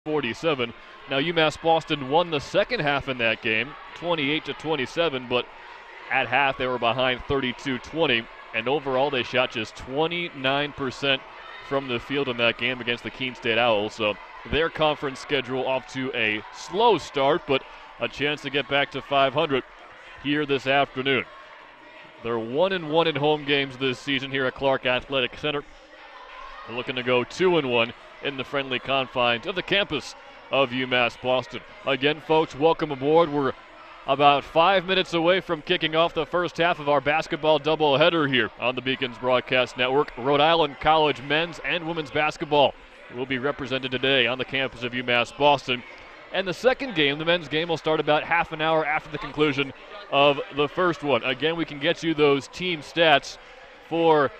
47. Now UMass Boston won the second half in that game, 28-27, but at half they were behind 32-20, and overall they shot just 29% from the field in that game against the Keene State Owls. So their conference schedule off to a slow start, but a chance to get back to 500 here this afternoon. They're 1-1 in home games this season here at Clark Athletic Center. They're looking to go 2-1 in the friendly confines of the campus of UMass Boston. Again, folks, welcome aboard. We're about 5 minutes away from kicking off the first half of our basketball doubleheader here on the Beacons Broadcast Network. Rhode Island College men's and women's basketball will be represented today on the campus of UMass Boston. And the second game, the men's game, will start about half an hour after the conclusion of the first one. Again, we can get you those team stats for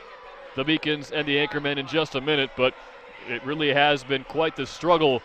the Beacons and the Anchormen in just a minute, but it really has been quite the struggle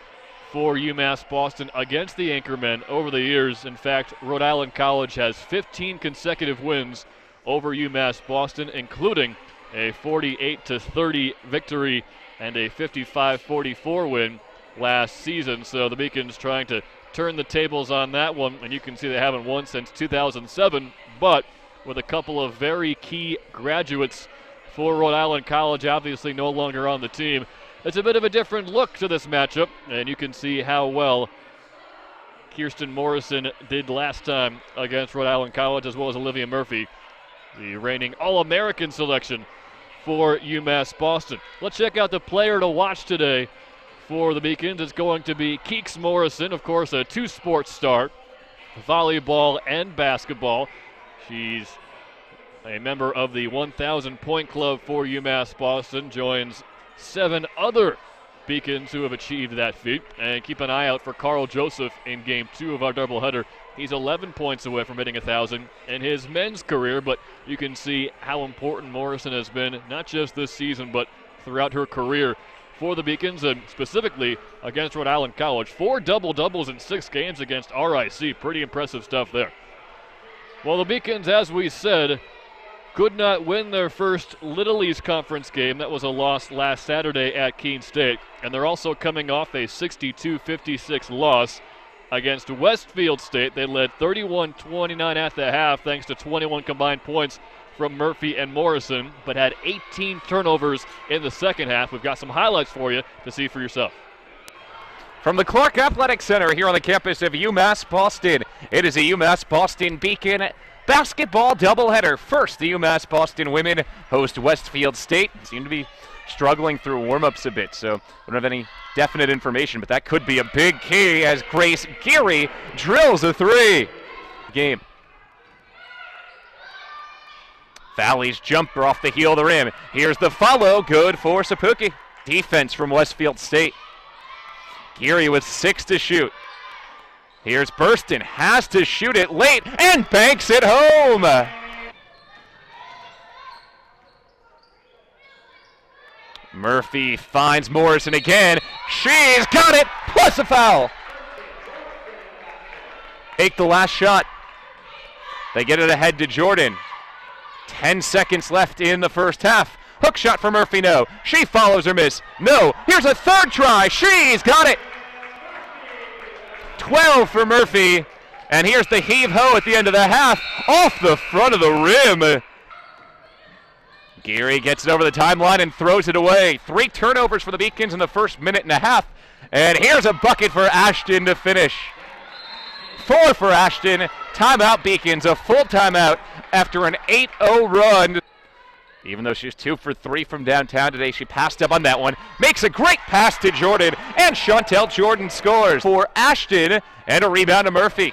for UMass Boston against the Anchormen over the years. In fact, Rhode Island College has 15 consecutive wins over UMass Boston, including a 48-30 victory and a 55-44 win last season. So the Beacons trying to turn the tables on that one, and you can see they haven't won since 2007, but with a couple of very key graduates for Rhode Island College obviously no longer on the team. It's a bit of a different look to this matchup, and you can see how well Kirsten Morrison did last time against Rhode Island College, as well as Olivia Murphy, the reigning All-American selection for UMass Boston. Let's check out the player to watch today for the Beacons. It's going to be Kirsten Morrison, of course, a two-sport star, volleyball and basketball. She's a member of the 1,000-point club for UMass Boston, joins 7 other Beacons who have achieved that feat. And keep an eye out for Carl Joseph in Game 2 of our doubleheader. He's 11 points away from hitting 1,000 in his men's career, but you can see how important Morrison has been, not just this season, but throughout her career for the Beacons, and specifically against Rhode Island College. 4 double-doubles in 6 games against RIC. Pretty impressive stuff there. Well, the Beacons, as we said, could not win their first Little East Conference game. That was a loss last Saturday at Keene State. And they're also coming off a 62-56 loss against Westfield State. They led 31-29 at the half thanks to 21 combined points from Murphy and Morrison, but had 18 turnovers in the second half. We've got some highlights for you to see for yourself. From the Clark Athletic Center here on the campus of UMass Boston, it is a UMass Boston Beacon basketball doubleheader. First, the UMass Boston women host Westfield State. Seem to be struggling through warm-ups a bit, so we don't have any definite information, but that could be a big key as Grace Geary drills a 3. Game. Valley's jumper off the heel of the rim. Here's the follow, good for Sapuki. Defense from Westfield State. Geary with 6 to shoot. Here's Burston, has to shoot it late and banks it home. Murphy finds Morrison again. She's got it, plus a foul. Take the last shot. They get it ahead to Jordan. 10 seconds left in the first half. Hook shot for Murphy, no. She follows her miss, no. Here's a third try, she's got it. 12 for Murphy, and here's the heave-ho at the end of the half, off the front of the rim. Geary gets it over the timeline and throws it away. 3 turnovers for the Beacons in the first minute and a half, and here's a bucket for Ashton to finish. 4 for Ashton. Timeout Beacons, a full timeout after an 8-0 run. Even though she's 2 for 3 from downtown today, she passed up on that one. Makes a great pass to Jordan, and Chantel Jordan scores for Ashton, and a rebound to Murphy.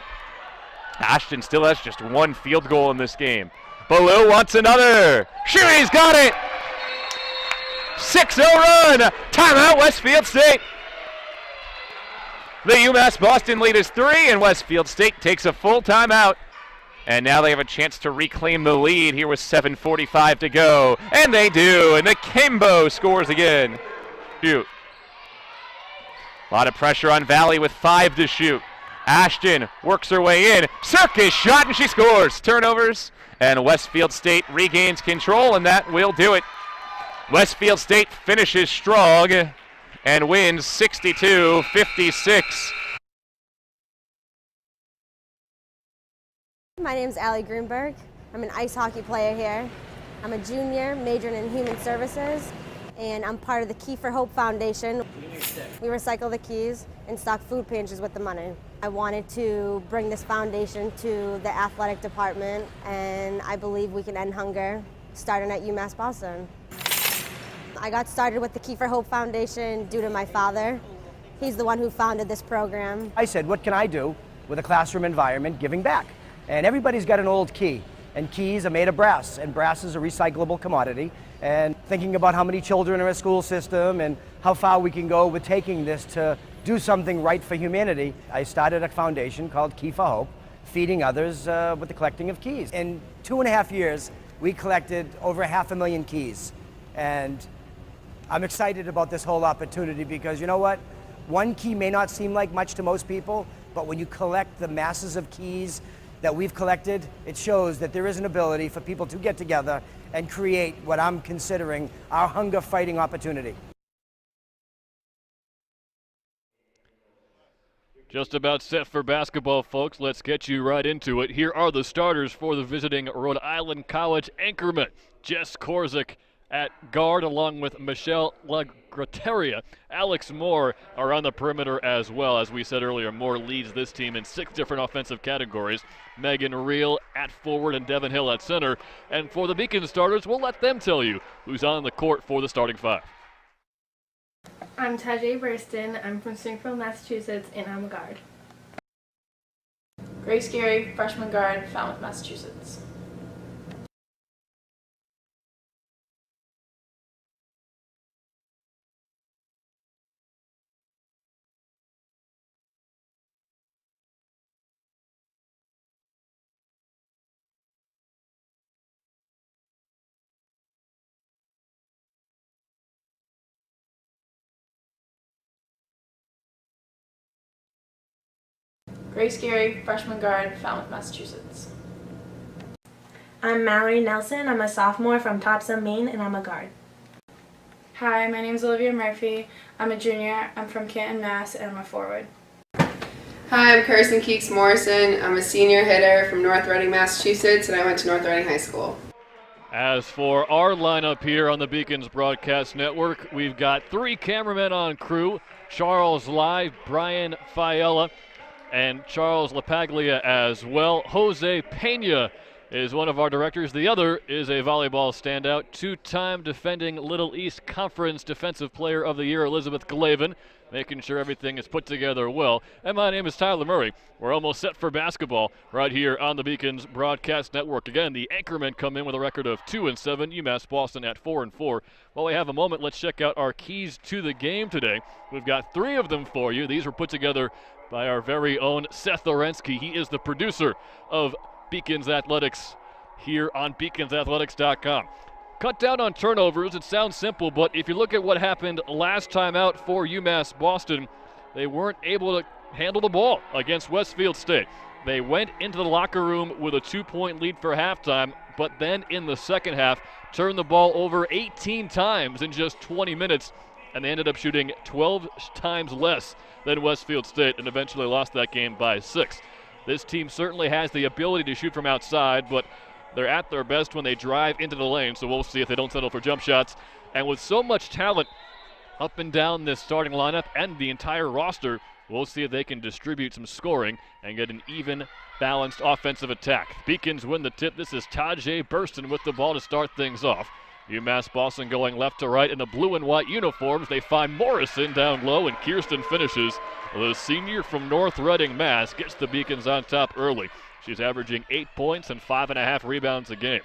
Ashton still has just 1 field goal in this game. Ballou wants another. She's got it! 6-0 run! Timeout Westfield State! The UMass Boston lead is 3, and Westfield State takes a full timeout. And now they have a chance to reclaim the lead here with 7:45 to go. And they do, and the Kimbo scores again. Shoot. A lot of pressure on Valley with 5 to shoot. Ashton works her way in. Circus shot, and she scores. Turnovers, and Westfield State regains control, and that will do it. Westfield State finishes strong, and wins 62-56. My name is Allie Greenberg. I'm an ice hockey player here. I'm a junior majoring in human services, and I'm part of the Key for Hope Foundation. We recycle the keys and stock food pantries with the money. I wanted to bring this foundation to the athletic department, and I believe we can end hunger starting at UMass Boston. I got started with the Key for Hope Foundation due to my father. He's the one who founded this program. I said, what can I do with a classroom environment giving back? And everybody's got an old key, and keys are made of brass, and brass is a recyclable commodity. And thinking about how many children are in a school system and how far we can go with taking this to do something right for humanity, I started a foundation called Key for Hope, feeding others with the collecting of keys. In 2.5 years, we collected over 500,000 keys. And I'm excited about this whole opportunity because you know what? One key may not seem like much to most people, but when you collect the masses of keys that we've collected, it shows that there is an ability for people to get together and create what I'm considering our hunger fighting opportunity. Just about set for basketball, folks. Let's get you right into it. Here are the starters for the visiting Rhode Island College Anchorwomen. Jess Korzik at guard along with Michelle Lagrateria. Alex Moore are on the perimeter as well. As we said earlier, Moore leads this team in 6 different offensive categories. Megan Reel at forward and Devin Hill at center. And for the Beacon starters, we'll let them tell you who's on the court for the starting 5. I'm Tajay Burston. I'm from Springfield, Massachusetts, and I'm a guard. Grace Gary, freshman guard, Falmouth, Massachusetts. Grace Gary, freshman guard, Falmouth, Massachusetts. I'm Mallory Nelson. I'm a sophomore from Topsom, Maine, and I'm a guard. Hi, my name is Olivia Murphy. I'm a junior. I'm from Canton, Mass, and I'm a forward. Hi, I'm Kirsten Morrison. I'm a senior hitter from North Reading, Massachusetts, and I went to North Reading High School. As for our lineup here on the Beacons Broadcast Network, we've got 3 cameramen on crew: Charles Lai, Brian Fiella, and Charles LaPaglia as well. Jose Pena is one of our directors. The other is a volleyball standout, 2-time defending Little East Conference Defensive Player of the Year, Elizabeth Glavin, making sure everything is put together well. And my name is Tyler Murray. We're almost set for basketball right here on the Beacons Broadcast Network. Again, the Anchormen come in with a record of 2-7, UMass Boston at 4-4. While we have a moment, let's check out our keys to the game today. We've got 3 of them for you. These were put together by our very own Seth Orensky. He is the producer of Beacons Athletics here on beaconsathletics.com. Cut down on turnovers. It sounds simple, but if you look at what happened last time out for UMass Boston, they weren't able to handle the ball against Westfield State. They went into the locker room with a 2-point lead for halftime, but then in the second half turned the ball over 18 times in just 20 minutes, and they ended up shooting 12 times less than Westfield State and eventually lost that game by 6. This team certainly has the ability to shoot from outside, but they're at their best when they drive into the lane, so we'll see if they don't settle for jump shots. And with so much talent up and down this starting lineup and the entire roster, we'll see if they can distribute some scoring and get an even, balanced offensive attack. Beacons win the tip. This is Tajay Burston with the ball to start things off. UMass Boston going left to right in the blue and white uniforms. They find Morrison down low, and Kirsten finishes. The senior from North Reading, Mass, gets the Beacons on top early. She's averaging 8 points and 5.5 rebounds a game.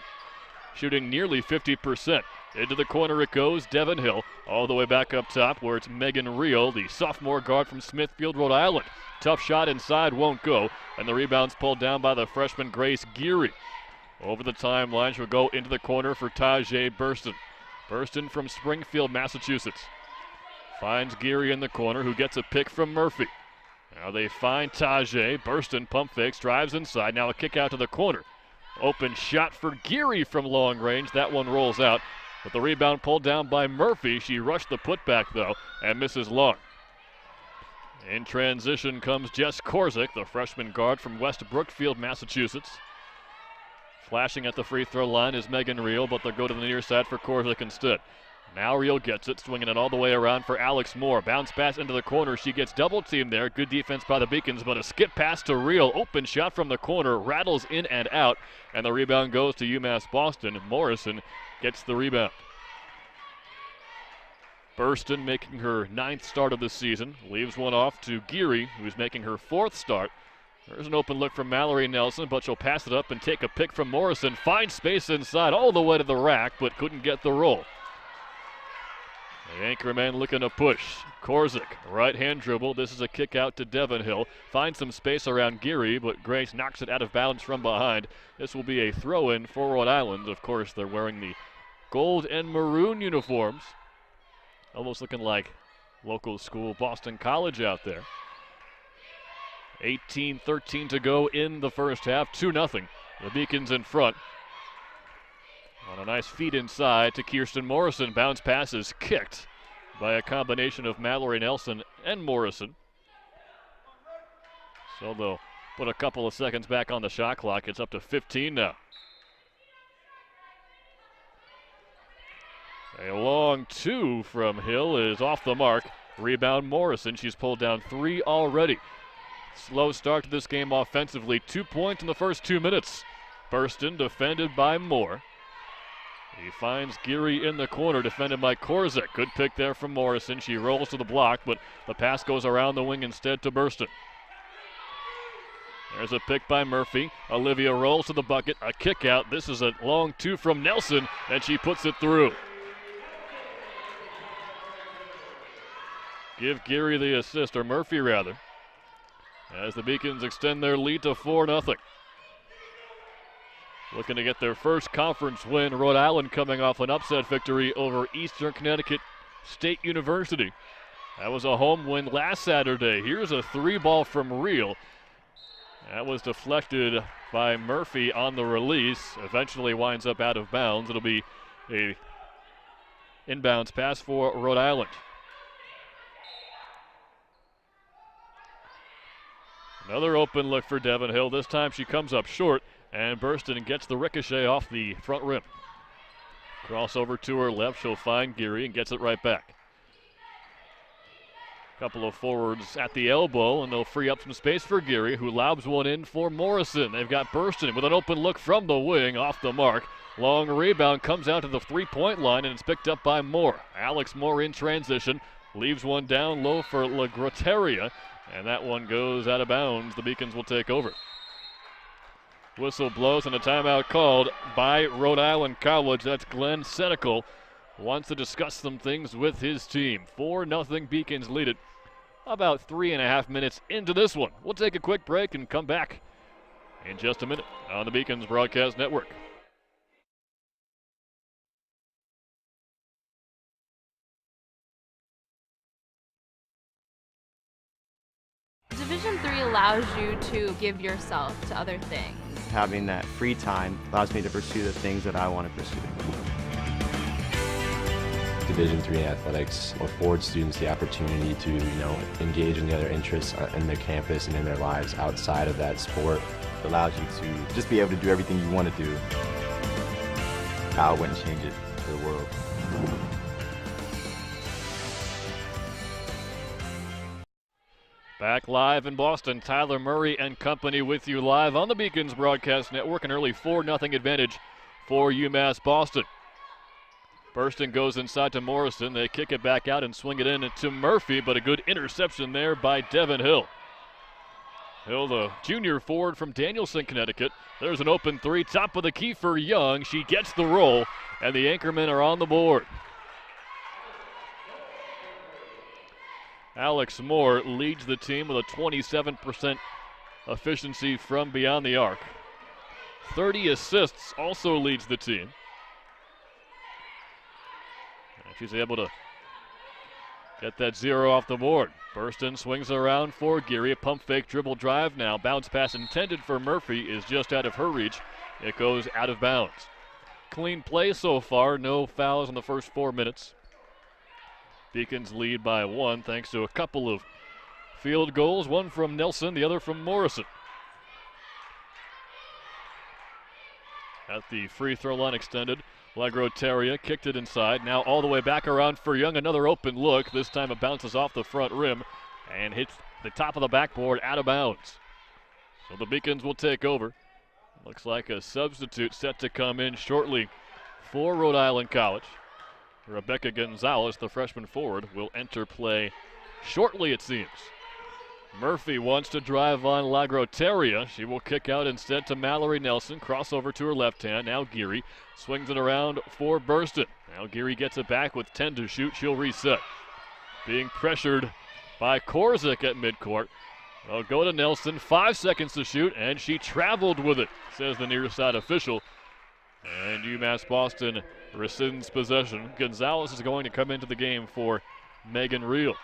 Shooting nearly 50%. Into the corner it goes, Devin Hill, all the way back up top where it's Megan Reel, the sophomore guard from Smithfield, Rhode Island. Tough shot inside, won't go, and the rebound's pulled down by the freshman Grace Geary. Over the timeline, she'll go into the corner for Tajay Burston. Burston from Springfield, Massachusetts. Finds Geary in the corner, who gets a pick from Murphy. Now they find Tajay. Burston pump fakes, drives inside. Now a kick out to the corner. Open shot for Geary from long range. That one rolls out. With the rebound pulled down by Murphy, she rushed the putback though and misses long. In transition comes Jess Korzik, the freshman guard from West Brookfield, Massachusetts. Flashing at the free throw line is Megan Reel, but they'll go to the near side for Korzik instead. Now Reel gets it, swinging it all the way around for Alex Moore. Bounce pass into the corner. She gets double teamed there. Good defense by the Beacons, but a skip pass to Reel. Open shot from the corner, rattles in and out, and the rebound goes to UMass Boston. Morrison gets the rebound. Burston making her 9th start of the season. Leaves one off to Geary, who's making her 4th start. There's an open look from Mallory Nelson, but she'll pass it up and take a pick from Morrison. Finds space inside all the way to the rack, but couldn't get the roll. The Anchorman looking to push. Korzik, right-hand dribble. This is a kick out to Devon Hill. Finds some space around Geary, but Grace knocks it out of bounds from behind. This will be a throw-in for Rhode Island. Of course, they're wearing the gold and maroon uniforms. Almost looking like local school Boston College out there. 18-13 to go in the first half, 2-0. The Beacons in front. On a nice feed inside to Kirsten Morrison. Bounce pass is kicked by a combination of Mallory Nelson and Morrison. So they'll put a couple of seconds back on the shot clock. It's up to 15 now. A long 2 from Hill is off the mark. Rebound Morrison. She's pulled down 3 already. Slow start to this game offensively. 2 points in the first 2 minutes. Burston defended by Moore. He finds Geary in the corner, defended by Korzik. Good pick there from Morrison. She rolls to the block, but the pass goes around the wing instead to Burston. There's a pick by Murphy. Olivia rolls to the bucket. A kick out. This is a long 2 from Nelson, and she puts it through. Give Geary the assist, or Murphy rather, as the Beacons extend their lead to 4-0. Looking to get their first conference win. Rhode Island coming off an upset victory over Eastern Connecticut State University. That was a home win last Saturday. Here's a 3-ball from Reel. That was deflected by Murphy on the release. Eventually winds up out of bounds. It'll be a inbounds pass for Rhode Island. Another open look for Devon Hill. This time she comes up short, and Burston gets the ricochet off the front rim. Crossover to her left. She'll find Geary and gets it right back. Couple of forwards at the elbow, and they'll free up some space for Geary, who lobs one in for Morrison. They've got Burston with an open look from the wing, off the mark. Long rebound comes out to the three-point line, and it's picked up by Moore. Alex Moore in transition, leaves one down low for LaGroteria, and that one goes out of bounds. The Beacons will take over. Whistle blows and a timeout called by Rhode Island College. That's Glenn Senecal. Wants to discuss some things with his team. 4-0 Beacons lead it about 3.5 minutes into this one. We'll take a quick break and come back in just a minute on the Beacons Broadcast Network. Division III allows you to give yourself to other things. Having that free time allows me to pursue the things that I want to pursue. Division III athletics affords students the opportunity to, engage in the other interests in their campus and in their lives outside of that sport. It allows you to just be able to do everything you want to do. I wouldn't change it for the world. Back live in Boston, Tyler Murray and company with you live on the Beacons Broadcast Network. An early 4-0 advantage for UMass Boston. Burston goes inside to Morrison. They kick it back out and swing it in to Murphy, but a good interception there by Devon Hill. Hill, the junior forward from Danielson, Connecticut. There's an open three, top of the key for Young. She gets the roll, and the Anchormen are on the board. Alex Moore leads the team with a 27% efficiency from beyond the arc. 30 assists, also leads the team. And she's able to get that 0 off the board. Burston swings around for Geary. A pump fake dribble drive now. Bounce pass intended for Murphy is just out of her reach. It goes out of bounds. clean play so far. No fouls in the first 4 minutes. Beacons lead by 1 thanks to a couple of field goals, one from Nelson, the other from Morrison. At the free throw line extended, Lagroteria kicked it inside. Now all the way back around for Young. Another open look. This time it bounces off the front rim and hits the top of the backboard out of bounds. So the Beacons will take over. Looks like a substitute set to come in shortly for Rhode Island College. Rebecca Gonzalez, the freshman forward, will enter play shortly, it seems. Murphy wants to drive on Lagroteria. She will kick out instead to Mallory Nelson. Crossover to her left hand. Now Geary swings it around for Burston. Now Geary gets it back with 10 to shoot. She'll reset. Being pressured by Korzik at midcourt. They'll go to Nelson. 5 seconds to shoot, and she traveled with it, says the near side official. And UMass Boston rescinds possession. Gonzalez is going to come into the game for Megan Reel.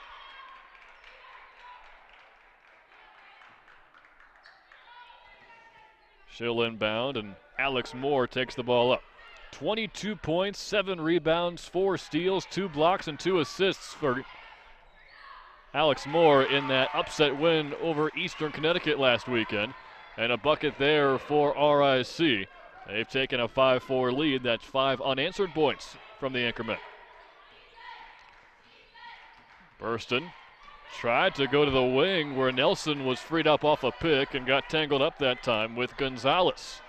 She'll inbound, and Alex Moore takes the ball up. 22 points, 7 rebounds, 4 steals, 2 blocks, and 2 assists for Alex Moore in that upset win over Eastern Connecticut last weekend. And a bucket there for RIC. They've taken a 5-4 lead. That's 5 unanswered points from the Anchormen. Burston tried to go to the wing where Nelson was freed up off a pick and got tangled up that time with Gonzalez.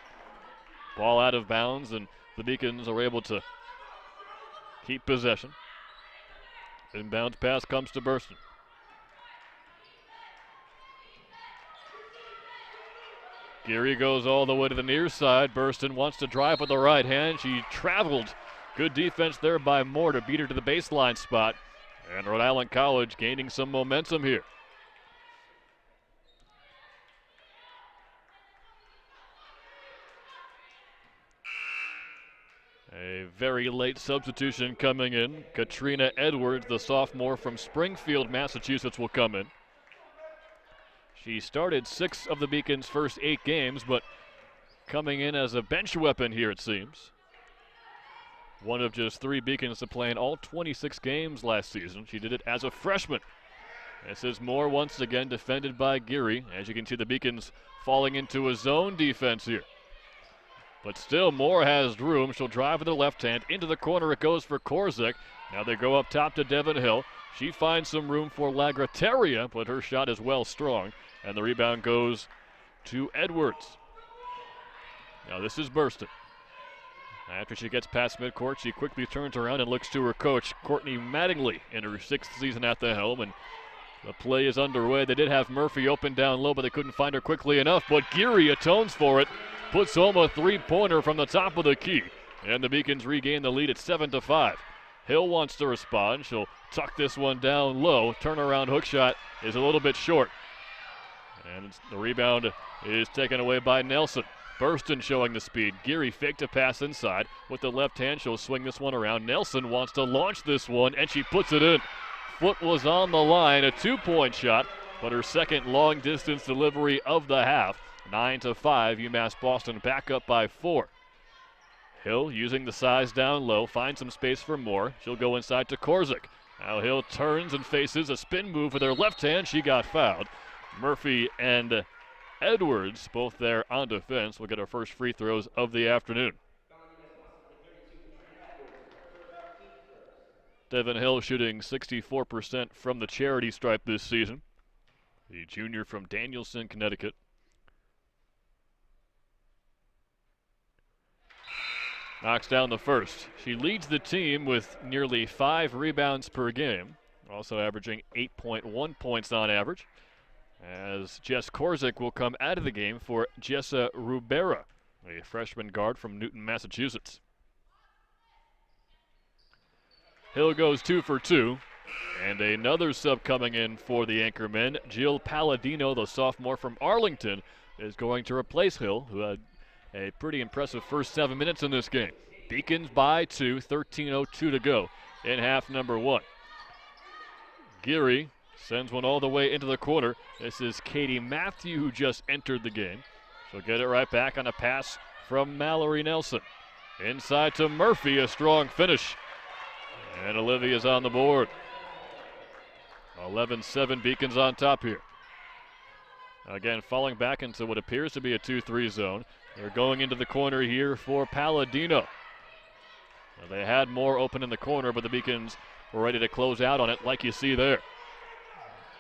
Ball out of bounds, and the Beacons are able to keep possession. Inbounds pass comes to Burston. Geary goes all the way to the near side. Burston wants to drive with the right hand. She traveled. Good defense there by Moore to beat her to the baseline spot. And Rhode Island College gaining some momentum here. A very late substitution coming in. Katrina Edwards, the sophomore from Springfield, Massachusetts, will come in. She started 6 of the Beacons' first 8 games, but coming in as a bench weapon here, it seems. One of just 3 Beacons to play in all 26 games last season. She did it as a freshman. This is Moore once again defended by Geary. As you can see, the Beacons falling into a zone defense here. But still, Moore has room. She'll drive with her left hand. Into the corner it goes for Korzik. Now they go up top to Devin Hill. She finds some room for Lagroteria, but her shot is well strong. And the rebound goes to Edwards. Now this is Burston. After she gets past midcourt, she quickly turns around and looks to her coach, Courtney Mattingly, in her 6th season at the helm. And the play is underway. They did have Murphy open down low, but they couldn't find her quickly enough. But Geary atones for it, puts home a 3-pointer from the top of the key. And the Beacons regain the lead at 7-5. Hill wants to respond. She'll tuck this one down low. Turnaround hook shot is a little bit short. And the rebound is taken away by Nelson. Burston showing the speed. Geary faked a pass inside. With the left hand, she'll swing this one around. Nelson wants to launch this one, and she puts it in. Foot was on the line, a 2-point shot, but her second long-distance delivery of the half. 9-5, UMass Boston back up by 4. Hill using the size down low, finds some space for Moore. She'll go inside to Korzik. Now Hill turns and faces a spin move with her left hand. She got fouled. Murphy and Edwards, both there on defense, will get our first free throws of the afternoon. Devin Hill shooting 64% from the charity stripe this season. The junior from Danielson, Connecticut. Knocks down the first. She leads the team with nearly 5 rebounds per game, also averaging 8.1 points on average, as Jess Korzik will come out of the game for Jessa Rubera, a freshman guard from Newton, Massachusetts. Hill goes 2 for 2, and another sub coming in for the Anchormen. Jill Palladino, the sophomore from Arlington, is going to replace Hill, who had a pretty impressive first 7 minutes in this game. Beacons by 2, 13:02 to go in half number 1. Geary sends one all the way into the corner. This is Katie Matthew, who just entered the game. She'll get it right back on a pass from Mallory Nelson. Inside to Murphy, a strong finish. And Olivia's on the board. 11-7, Beacons on top here. Again, falling back into what appears to be a 2-3 zone. They're going into the corner here for Palladino. They had more open in the corner, but the Beacons were ready to close out on it like you see there.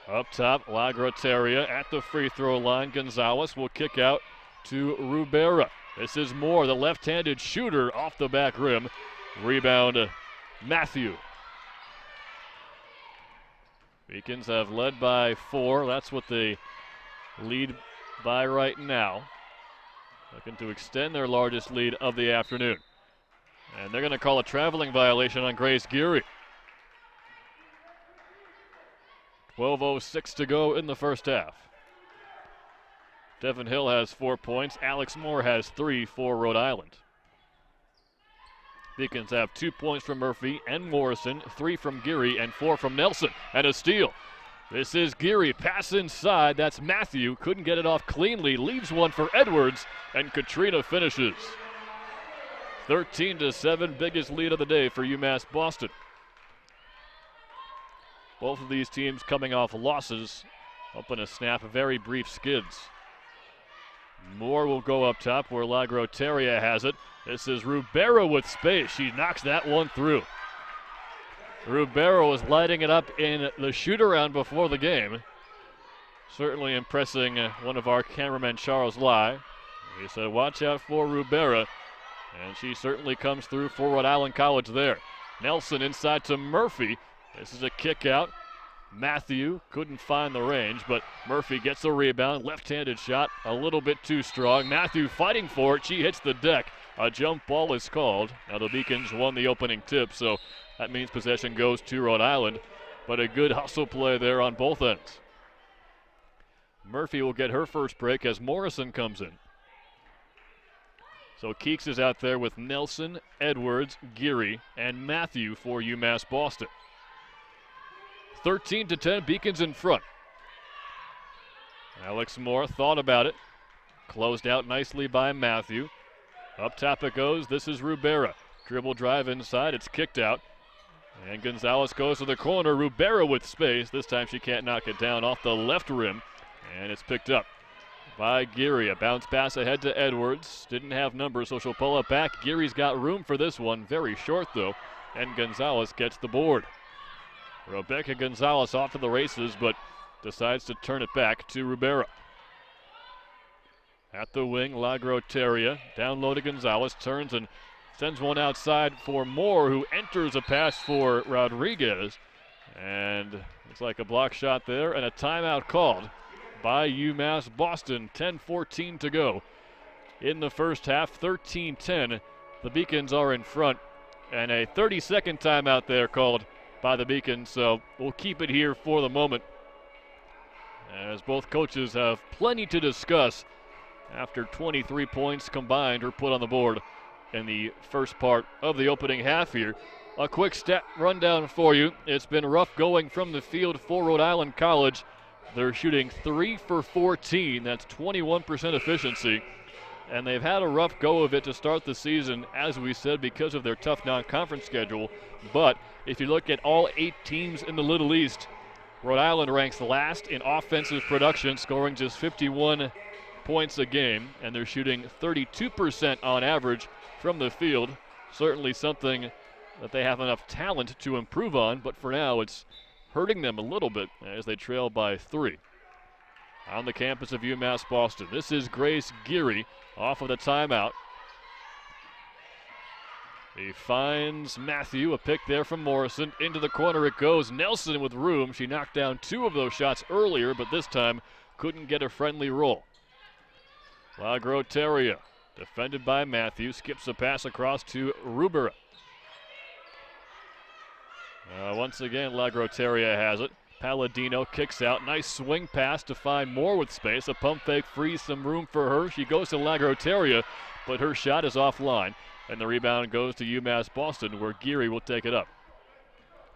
Up top, Lagrateria at the free throw line. Gonzalez will kick out to Rubera. This is Moore, the left-handed shooter off the back rim. Rebound, Matthew. Beacons have led by 4. That's what they lead by right now. Looking to extend their largest lead of the afternoon. And they're going to call a traveling violation on Grace Geary. 12:06 to go in the first half. Devin Hill has 4 points. Alex Moore has 3 for Rhode Island. Beacons have 2 points from Murphy and Morrison, 3 from Geary, and 4 from Nelson. And a steal. This is Geary, pass inside. That's Matthew. Couldn't get it off cleanly. Leaves one for Edwards, and Katrina finishes. 13-7, biggest lead of the day for UMass Boston. Both of these teams coming off losses. Up in a snap, very brief skids. Moore will go up top where Lagroteria has it. This is Rubera with space. She knocks that one through. Rubera was lighting it up in the shoot-around before the game. Certainly impressing one of our cameramen, Charles Lai. He said, watch out for Rubera. And she certainly comes through for Rhode Island College there. Nelson inside to Murphy. This is a kick out. Matthew couldn't find the range, but Murphy gets a rebound. Left-handed shot, a little bit too strong. Matthew fighting for it. She hits the deck. A jump ball is called. Now the Beacons won the opening tip, so that means possession goes to Rhode Island. But a good hustle play there on both ends. Murphy will get her first break as Morrison comes in. So Keeks is out there with Nelson, Edwards, Geary, and Matthew for UMass Boston. 13-10, Beacons in front. Alex Moore thought about it. Closed out nicely by Matthew. Up top it goes. This is Rubera. Dribble drive inside. It's kicked out. And Gonzalez goes to the corner. Rubera with space. This time she can't knock it down off the left rim. And it's picked up by Geary. A bounce pass ahead to Edwards. Didn't have numbers, so she'll pull it back. Geary's got room for this one. Very short, though. And Gonzalez gets the board. Rebecca Gonzalez off to the races, but decides to turn it back to Rubera. At the wing, Lagroteria. Down low to Gonzalez. Turns and sends one outside for Moore, who enters a pass for Rodriguez. And looks like a block shot there, and a timeout called by UMass Boston. 10:14 to go in the first half. 13-10. The Beacons are in front. And a 30-second timeout there called by the Beacons, so we'll keep it here for the moment, as both coaches have plenty to discuss after 23 points combined are put on the board in the first part of the opening half here. A quick stat rundown for you. It's been rough going from the field for Rhode Island College. They're shooting 3 for 14. That's 21% efficiency. And they've had a rough go of it to start the season, as we said, because of their tough non-conference schedule. But if you look at all 8 teams in the Little East, Rhode Island ranks last in offensive production, scoring just 51 points a game, and they're shooting 32% on average from the field. Certainly something that they have enough talent to improve on, but for now it's hurting them a little bit as they trail by 3. On the campus of UMass Boston, this is Grace Geary off of the timeout. He finds Matthew, a pick there from Morrison. Into the corner it goes. Nelson with room. She knocked down 2 of those shots earlier, but this time couldn't get a friendly roll. Lagroteria, defended by Matthew, skips a pass across to Rubera. Once again, Lagroteria has it. Palladino kicks out. Nice swing pass to find Moore with space. A pump fake frees some room for her. She goes to Lagroteria, but her shot is offline. And the rebound goes to UMass Boston, where Geary will take it up.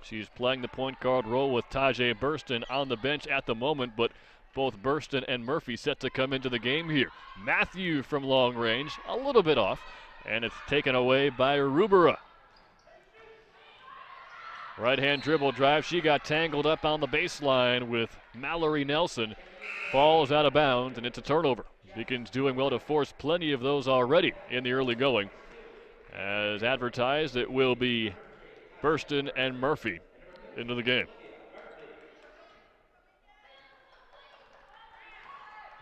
She's playing the point guard role with Tajay Burston on the bench at the moment, but both Burston and Murphy set to come into the game here. Matthew from long range, a little bit off, and it's taken away by Rubera. Right-hand dribble drive. She got tangled up on the baseline with Mallory Nelson. Falls out of bounds, and it's a turnover. Beacons doing well to force plenty of those already in the early going. As advertised, it will be Burston and Murphy into the game.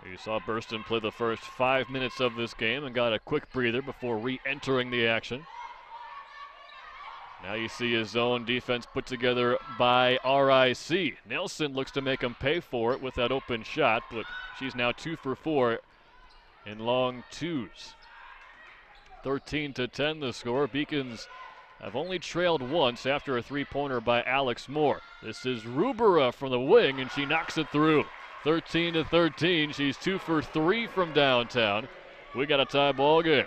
You saw Burston play the first 5 minutes of this game and got a quick breather before re-entering the action. Now you see his zone defense put together by RIC. Nelson looks to make him pay for it with that open shot, but she's now 2 for 4 in long twos. 13-10 the score. Beacons have only trailed once after a three-pointer by Alex Moore. This is Rubera from the wing, and she knocks it through. 13-13. She's 2 for 3 from downtown. We got a tie ball game.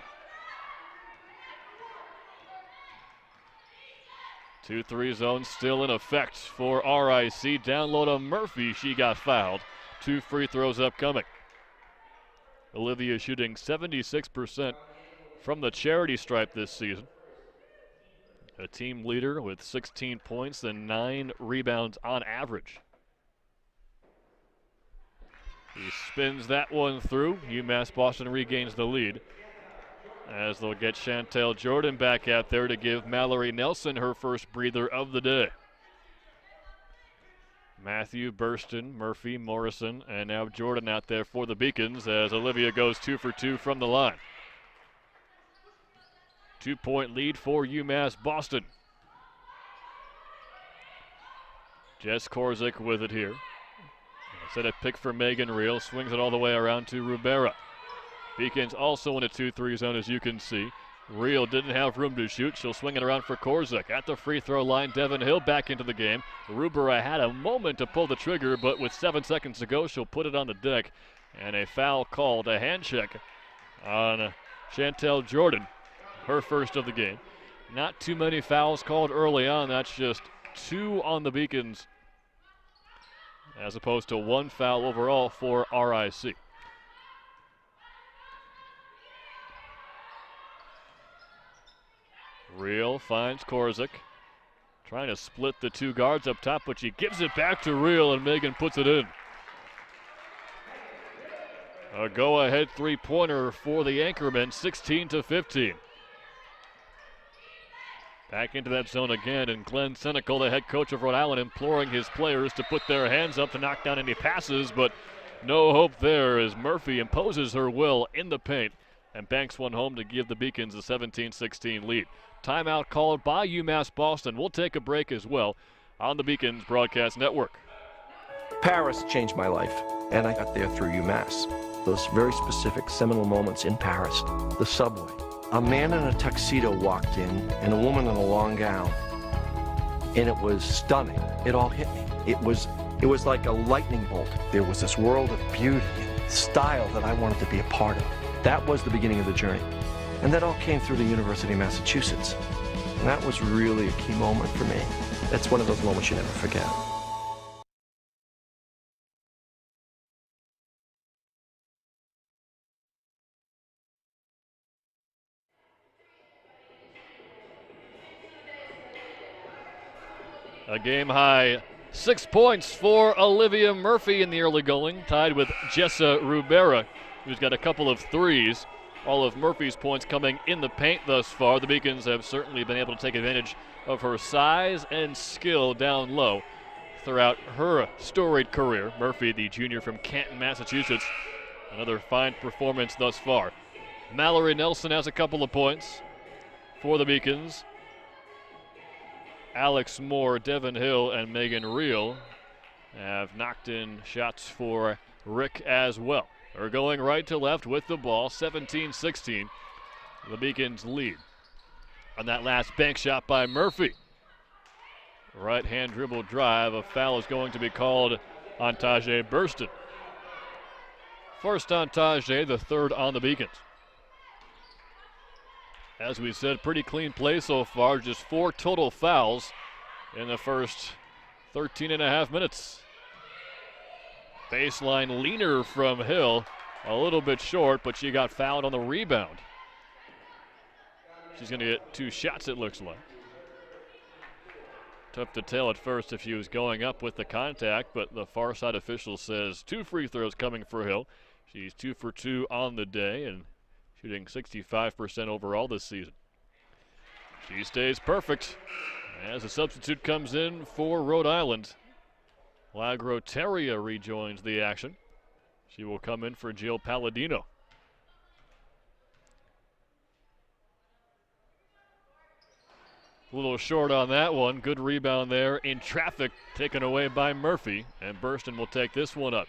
2-3 zone still in effect for RIC. Down low to Murphy. She got fouled. 2 free throws upcoming. Olivia shooting 76% from the charity stripe this season. A team leader with 16 points and 9 rebounds on average. He spins that one through. UMass Boston regains the lead, as they'll get Chantel Jordan back out there to give Mallory Nelson her first breather of the day. Matthew, Burston, Murphy, Morrison, and now Jordan out there for the Beacons as Olivia goes 2 for 2 from the line. 2-point lead for UMass Boston. Jess Korzik with it here. Set a pick for Megan Reel, swings it all the way around to Rubera. Beacons also in a 2-3 zone, as you can see. Reel didn't have room to shoot. She'll swing it around for Korzik. At the free throw line, Devin Hill back into the game. Rubera had a moment to pull the trigger, but with 7 seconds to go, she'll put it on the deck. And a foul called, a hand check on Chantel Jordan, her first of the game. Not too many fouls called early on. That's just 2 on the Beacons, as opposed to 1 foul overall for RIC. Reel finds Korzik. Trying to split the 2 guards up top, but she gives it back to Reel, and Megan puts it in. A go-ahead three-pointer for the Anchormen, 16-15. Back into that zone again, and Glenn Senecal, the head coach of Rhode Island, imploring his players to put their hands up to knock down any passes, but no hope there as Murphy imposes her will in the paint and banks one home to give the Beacons a 17-16 lead. Timeout called by UMass Boston. We'll take a break as well on the Beacons Broadcast Network. Paris changed my life, and I got there through UMass. Those very specific seminal moments in Paris, the subway. A man in a tuxedo walked in, and a woman in a long gown, and it was stunning. It all hit me. It was like a lightning bolt. There was this world of beauty and style that I wanted to be a part of. That was the beginning of the journey. And that all came through the University of Massachusetts. And that was really a key moment for me. That's one of those moments you never forget. A game high 6 points for Olivia Murphy in the early going, tied with Jessa Rubera, who's got a couple of threes. All of Murphy's points coming in the paint thus far. The Beacons have certainly been able to take advantage of her size and skill down low throughout her storied career. Murphy, the junior from Canton, Massachusetts, another fine performance thus far. Mallory Nelson has a couple of points for the Beacons. Alex Moore, Devin Hill, and Megan Reel have knocked in shots for Rick as well. They're going right to left with the ball, 17-16. The Beacons lead on that last bank shot by Murphy. Right-hand dribble drive. A foul is going to be called on Tajay Burston. First on Tajay, the third on the Beacons. As we said, pretty clean play so far. Just 4 total fouls in the first 13 and a half minutes. Baseline leaner from Hill. A little bit short, but she got fouled on the rebound. She's going to get 2 shots, it looks like. Tough to tell at first if she was going up with the contact, but the far side official says 2 free throws coming for Hill. She's 2 for 2 on the day and shooting 65% overall this season. She stays perfect as a substitute comes in for Rhode Island. Lagroteria rejoins the action. She will come in for Jill Palladino. A little short on that one. Good rebound there in traffic, taken away by Murphy, and Burston will take this one up.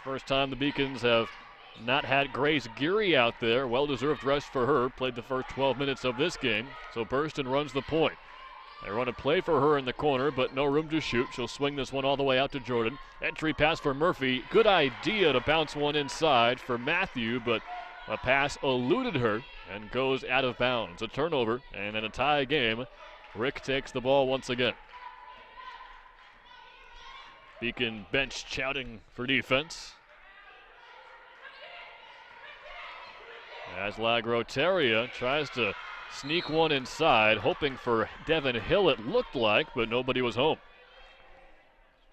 First time the Beacons have not had Grace Geary out there. Well-deserved rest for her. Played the first 12 minutes of this game, so Burston runs the point. They run a play for her in the corner, but no room to shoot. She'll swing this one all the way out to Jordan. Entry pass for Murphy. Good idea to bounce one inside for Matthew, but a pass eluded her and goes out of bounds. A turnover and in a tie game, Rick takes the ball once again. Beacon bench shouting for defense. As Lagroteria tries to sneak one inside, hoping for Devin Hill it looked like, but nobody was home.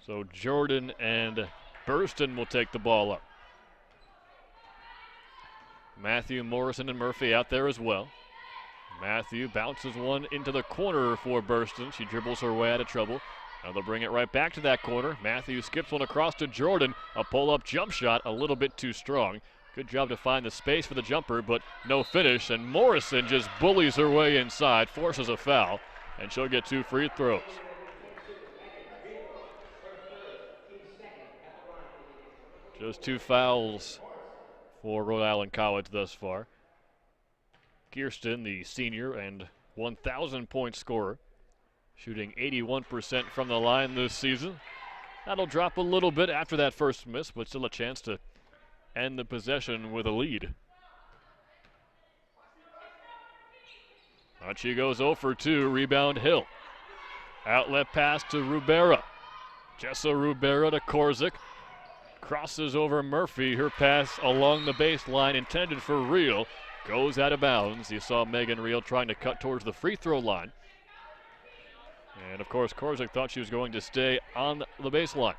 So Jordan and Burston will take the ball up. Matthew, Morrison, and Murphy out there as well. Matthew bounces one into the corner for Burston. She dribbles her way out of trouble. Now they'll bring it right back to that corner. Matthew skips one across to Jordan. A pull-up jump shot, a little bit too strong. Good job to find the space for the jumper, but no finish. And Morrison just bullies her way inside, forces a foul, and she'll get 2 free throws. Just 2 fouls for Rhode Island College thus far. Kirsten, the senior and 1,000-point scorer, shooting 81% from the line this season. That'll drop a little bit after that first miss, but still a chance to end the possession with a lead. Out she goes 0 for 2, rebound Hill. Outlet pass to Rubera. Jessa Rubera to Korzik. Crosses over Murphy. Her pass along the baseline intended for Reel. Goes out of bounds. You saw Megan Reel trying to cut towards the free throw line. And of course, Korzik thought she was going to stay on the baseline.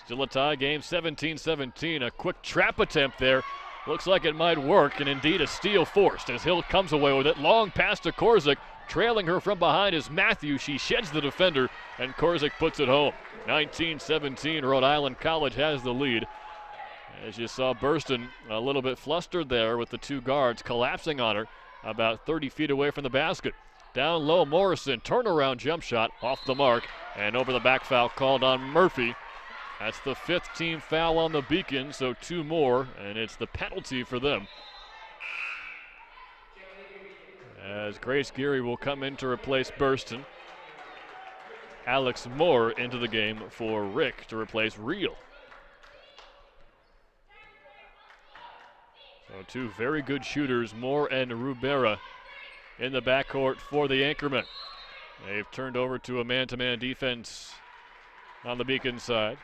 Still a tie game, 17-17. A quick trap attempt there. Looks like it might work, and indeed a steal forced as Hill comes away with it. Long pass to Korzik. Trailing her from behind is Matthew. She sheds the defender, and Korzik puts it home. 19-17, Rhode Island College has the lead. As you saw Burston a little bit flustered there with the 2 guards collapsing on her about 30 feet away from the basket. Down low, Morrison, turnaround jump shot off the mark, and over the back foul called on Murphy. That's the 5th team foul on the Beacon, so 2 more, and it's the penalty for them. As Grace Geary will come in to replace Burston. Alex Moore into the game for Rick to replace Reel. So 2 very good shooters, Moore and Rubera, in the backcourt for the Anchormen. They've turned over to a man-to-man defense on the Beacon side.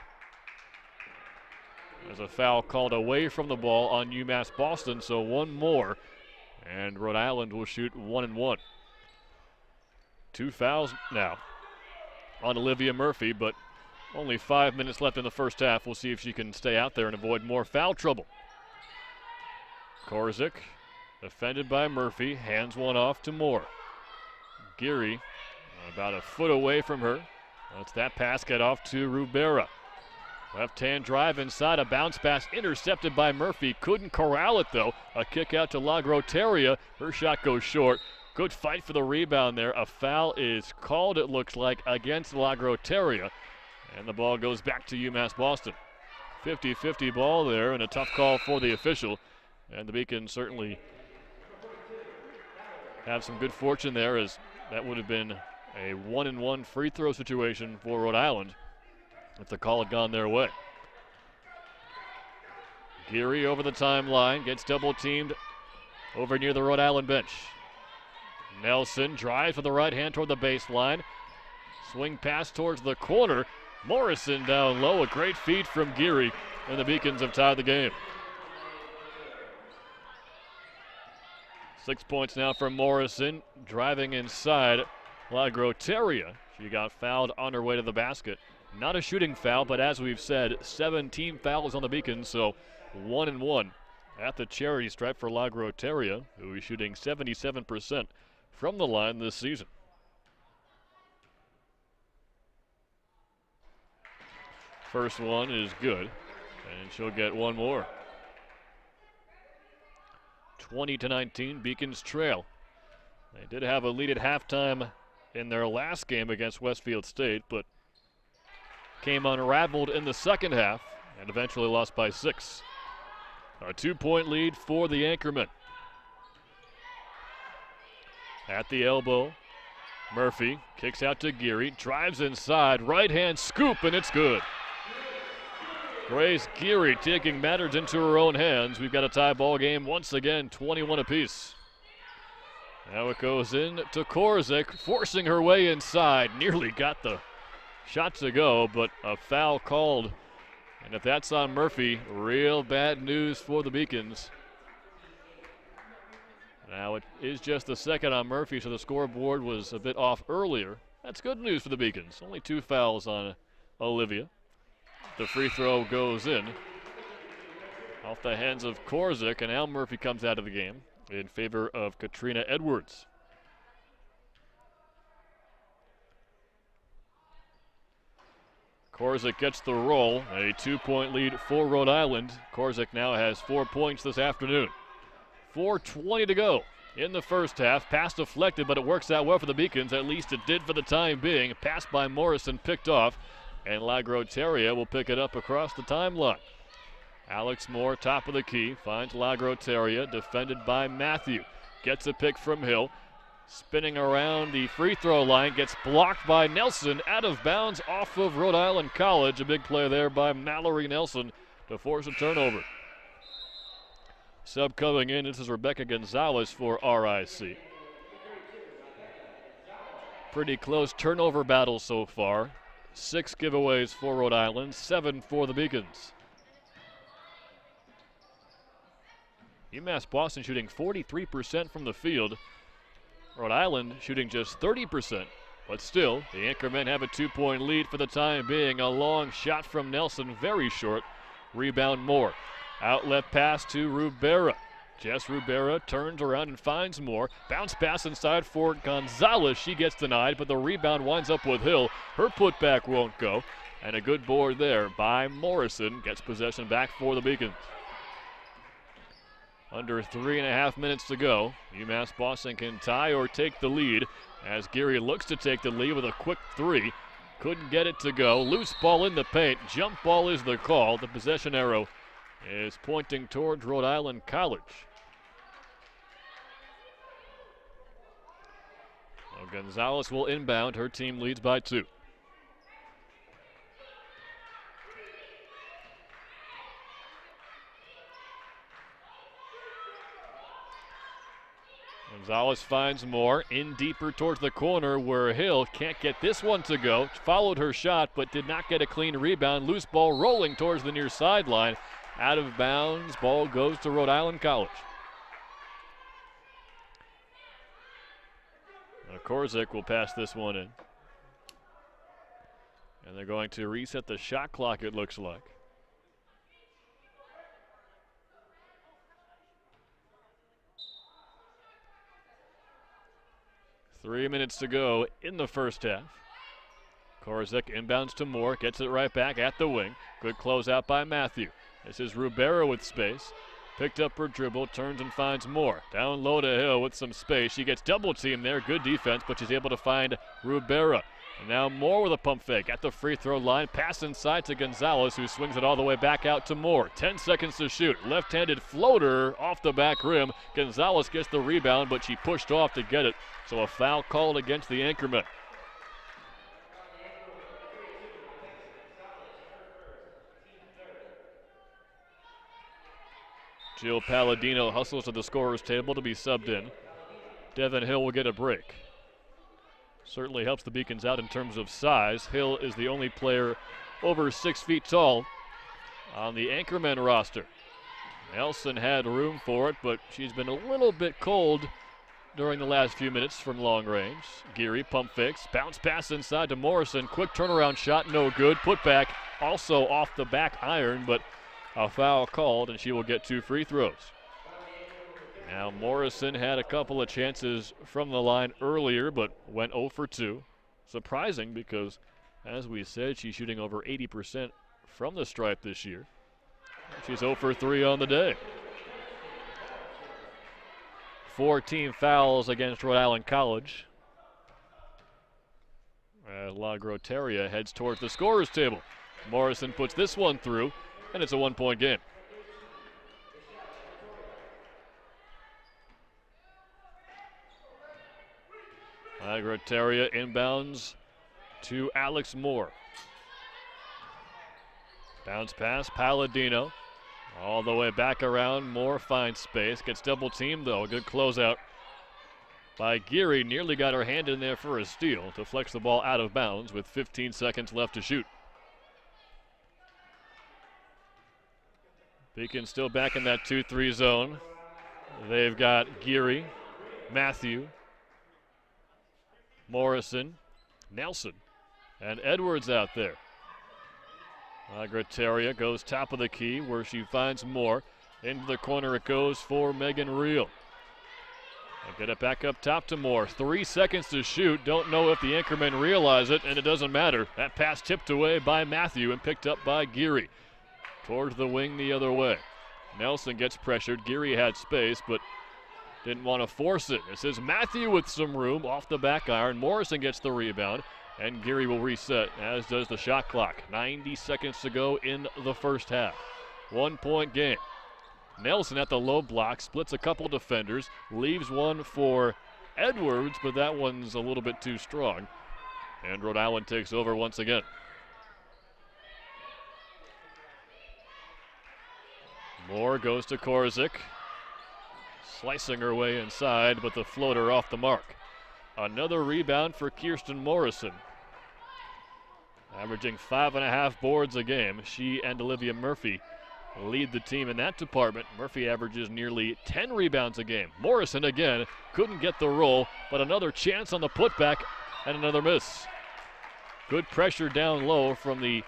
There's a foul called away from the ball on UMass Boston, so 1 more, and Rhode Island will shoot 1 and 1. 2 fouls now on Olivia Murphy, but only 5 minutes left in the first half. We'll see if she can stay out there and avoid more foul trouble. Korzik, defended by Murphy, hands one off to Moore. Geary about a foot away from her. Lets that pass get off to Rubera. Left-hand drive inside, a bounce pass intercepted by Murphy. Couldn't corral it, though. A kick out to Lagroteria. Her shot goes short. Good fight for the rebound there. A foul is called, it looks like, against Lagroteria. And the ball goes back to UMass Boston. 50-50 ball there, and a tough call for the official. And the Beacon certainly have some good fortune there, as that would have been a 1-and-1 free throw situation for Rhode Island if the call had gone their way. Geary over the timeline, gets double teamed over near the Rhode Island bench. Nelson drives with the right hand toward the baseline. Swing pass towards the corner. Morrison down low, a great feed from Geary, and the Beacons have tied the game. 6 points now from Morrison, driving inside LaGroteria. She got fouled on her way to the basket. Not a shooting foul, but as we've said, 17 fouls on the Beacons, so 1-1 at the charity stripe for LaGroteria, who is shooting 77% from the line this season. First one is good, and she'll get one more. 20-19, Beacons trail. They did have a lead at halftime in their last game against Westfield State, but came unraveled in the second half and eventually lost by 6. A 2-point lead for the Anchormen. At the elbow, Murphy kicks out to Geary, drives inside, right-hand scoop, and it's good. Grace Geary taking matters into her own hands. We've got a tie ball game once again, 21 apiece. Now it goes in to Korzik, forcing her way inside. Nearly got the shot to go, but a foul called. And if that's on Murphy, real bad news for the Beacons. Now it is just the second on Murphy, so the scoreboard was a bit off earlier. That's good news for the Beacons. Only 2 fouls on Olivia. The free throw goes in off the hands of Korzik, and now Murphy comes out of the game in favor of Katrina Edwards. Korzik gets the roll, a 2-point lead for Rhode Island. Korzik now has 4 points this afternoon. 4:20 to go in the first half. Pass deflected, but it works out well for the Beacons. At least it did for the time being. Pass by Morrison picked off, and LaGroteria will pick it up across the timeline. Alex Moore, top of the key, finds LaGroteria, defended by Matthew. Gets a pick from Hill. Spinning around the free throw line, gets blocked by Nelson, out of bounds off of Rhode Island College. A big play there by Mallory Nelson to force a turnover. Sub coming in, this is Rebecca Gonzalez for RIC. Pretty close turnover battle so far. 6 giveaways for Rhode Island, 7 for the Beacons. UMass Boston shooting 43% from the field. Rhode Island shooting just 30%, but still, the Anchormen have a 2-point lead for the time being. A long shot from Nelson, very short. Rebound Moore. Outlet pass to Rubera. Jess Rubera turns around and finds Moore. Bounce pass inside for Gonzalez. She gets denied, but the rebound winds up with Hill. Her putback won't go. And a good board there by Morrison. Gets possession back for the Beacons. Under 3.5 minutes to go. UMass Boston can tie or take the lead as Geary looks to take the lead with a quick 3. Couldn't get it to go. Loose ball in the paint. Jump ball is the call. The possession arrow is pointing towards Rhode Island College. Well, Gonzalez will inbound. Her team leads by 2. Gonzalez finds Moore in deeper towards the corner where Hill can't get this one to go. Followed her shot but did not get a clean rebound. Loose ball rolling towards the near sideline. Out of bounds. Ball goes to Rhode Island College. Now Korzik will pass this one in. And they're going to reset the shot clock, it looks like. Three minutes to go in the first half. Korzik inbounds to Moore, gets it right back at the wing. Good closeout by Matthew. This is Rubera with space. Picked up her dribble, turns and finds Moore. Down low to Hill with some space. She gets double teamed there. Good defense, but she's able to find Rubera. And now Moore with a pump fake at the free throw line. Pass inside to Gonzalez, who swings it all the way back out to Moore. 10 seconds to shoot. Left-handed floater off the back rim. Gonzalez gets the rebound, but she pushed off to get it. So a foul called against the Anchormen. Jill Palladino hustles to the scorer's table to be subbed in. Devin Hill will get a break. Certainly helps the Beacons out in terms of size. Hill is the only player over 6 feet tall on the Anchormen roster. Nelson had room for it, but she's been a little bit cold during the last few minutes from long range. Geary pump fakes, bounce pass inside to Morrison. Quick turnaround shot, no good. Put back also off the back iron, but a foul called, and she will get 2 free throws. Now Morrison had a couple of chances from the line earlier, but went 0 for 2. Surprising because, as we said, she's shooting over 80% from the stripe this year. She's 0 for 3 on the day. 4 team fouls against Rhode Island College. La Groteria heads towards the scorer's table. Morrison puts this one through, and it's a 1-point game. La Groteria inbounds to Alex Moore. Bounce pass, Palladino. All the way back around, Moore finds space. Gets double teamed though, good closeout by Geary. Nearly got her hand in there for a steal. Deflects the ball out of bounds with 15 seconds left to shoot. Beacon still back in that 2-3 zone. They've got Geary, Matthew, Morrison, Nelson, and Edwards out there. Groteria goes top of the key where she finds Moore. Into the corner it goes for Megan Reel. And get it back up top to Moore. 3 seconds to shoot. Don't know if the Anchormen realize it, and it doesn't matter. That pass tipped away by Matthew and picked up by Geary. Towards the wing the other way. Nelson gets pressured. Geary had space, but didn't want to force it. This is Matthew with some room off the back iron. Morrison gets the rebound, and Geary will reset, as does the shot clock. 90 seconds to go in the first half. 1-point game. Nelson at the low block, splits a couple defenders, leaves one for Edwards, but that one's a little bit too strong. And Rhode Island takes over once again. Moore goes to Korzik. Slicing her way inside, but the floater off the mark. Another rebound for Kirsten Morrison. Averaging 5.5 boards a game. She and Olivia Murphy lead the team in that department. Murphy averages nearly 10 rebounds a game. Morrison again couldn't get the roll, but another chance on the putback and another miss. Good pressure down low from the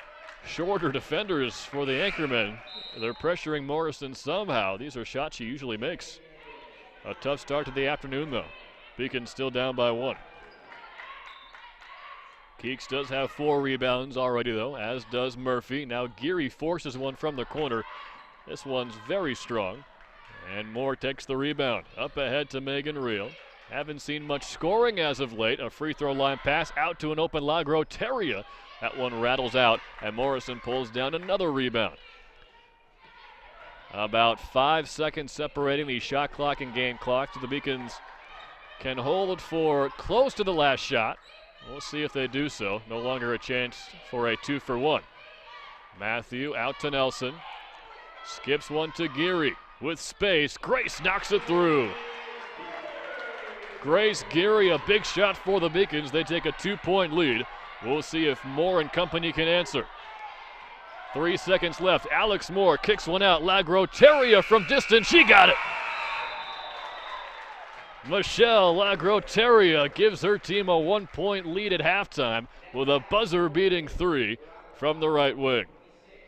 shorter defenders for the Anchormen. They're pressuring Morrison somehow. These are shots she usually makes. A tough start to the afternoon though. Beacon still down by 1. Keeks does have 4 rebounds already though, as does Murphy. Now Geary forces one from the corner. This one's very strong. And Moore takes the rebound. Up ahead to Megan Reel. Haven't seen much scoring as of late. A free throw line pass out to an open La Groteria. That one rattles out, and Morrison pulls down another rebound. About 5 seconds separating the shot clock and game clock. So the Beacons can hold for close to the last shot. We'll see if they do so. No longer a chance for a 2-for-1. Matthew out to Nelson. Skips one to Geary with space. Grace knocks it through. Grace Geary, a big shot for the Beacons. They take a 2-point lead. We'll see if Moore and company can answer. 3 seconds left. Alex Moore kicks one out. La Groteria from distance. She got it. Michelle La Groteria gives her team a 1-point lead at halftime with a buzzer-beating 3 from the right wing.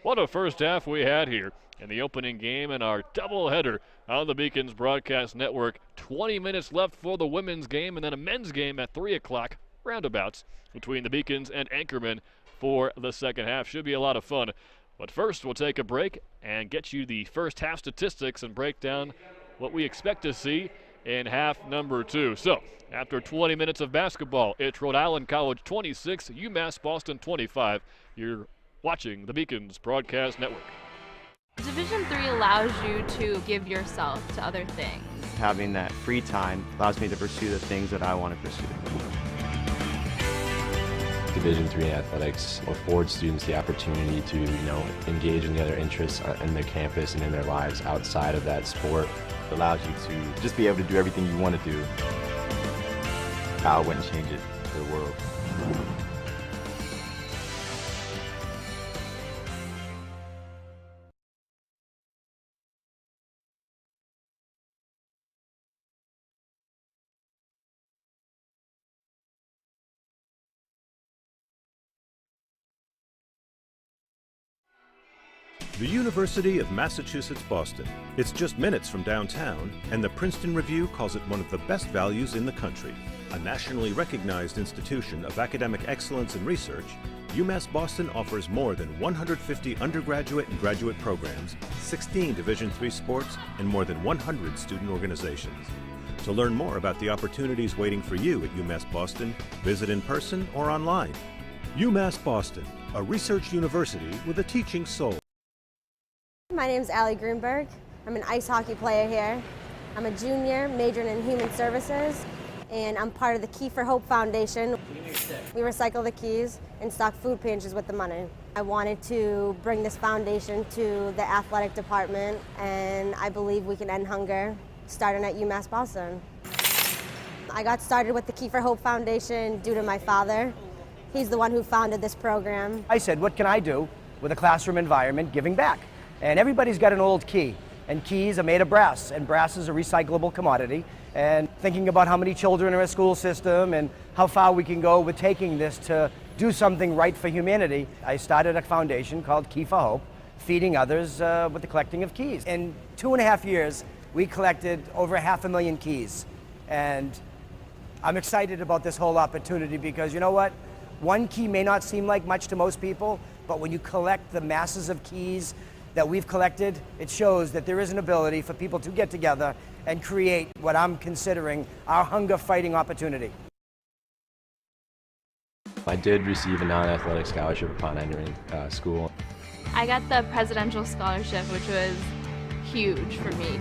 What a first half we had here in the opening game and our doubleheader on the Beacons Broadcast Network. 20 minutes left for the women's game and then a men's game at 3 o'clock, roundabouts, between the Beacons and Anchormen for the second half. Should be a lot of fun. But first, we'll take a break and get you the first half statistics and break down what we expect to see in half number 2. So, after 20 minutes of basketball, it's Rhode Island College 26, UMass Boston 25. You're watching the Beacons Broadcast Network. Division III allows you to give yourself to other things. Having that free time allows me to pursue the things that I want to pursue. Division III athletics affords students the opportunity to, engage in the other interests in their campus and in their lives outside of that sport. It allows you to just be able to do everything you want to do. I wouldn't change it for the world. The University of Massachusetts Boston. It's just minutes from downtown, and the Princeton Review calls it one of the best values in the country. A nationally recognized institution of academic excellence and research, UMass Boston offers more than 150 undergraduate and graduate programs, 16 Division III sports, and more than 100 student organizations. To learn more about the opportunities waiting for you at UMass Boston, visit in person or online. UMass Boston, a research university with a teaching soul. My name's Allie Greenberg. I'm an ice hockey player here. I'm a junior, majoring in human services, and I'm part of the Key for Hope Foundation. We recycle the keys and stock food pantries with the money. I wanted to bring this foundation to the athletic department, and I believe we can end hunger starting at UMass Boston. I got started with the Key for Hope Foundation due to my father. He's the one who founded this program. I said, what can I do with a classroom environment giving back? And everybody's got an old key, and keys are made of brass, and brass is a recyclable commodity. And thinking about how many children are in a school system and how far we can go with taking this to do something right for humanity, I started a foundation called Key for Hope, feeding others with the collecting of keys. In 2.5 years, we collected over 500,000 keys. And I'm excited about this whole opportunity because you know what? One key may not seem like much to most people, but when you collect the masses of keys that we've collected, it shows that there is an ability for people to get together and create what I'm considering our hunger-fighting opportunity. I did receive a non-athletic scholarship upon entering school. I got the presidential scholarship, which was huge for me.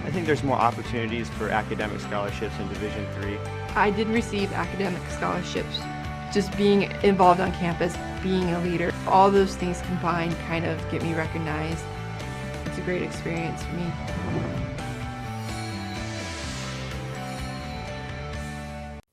I think there's more opportunities for academic scholarships in Division III. I did receive academic scholarships. Just being involved on campus, being a leader, all those things combined kind of get me recognized. It's a great experience for me.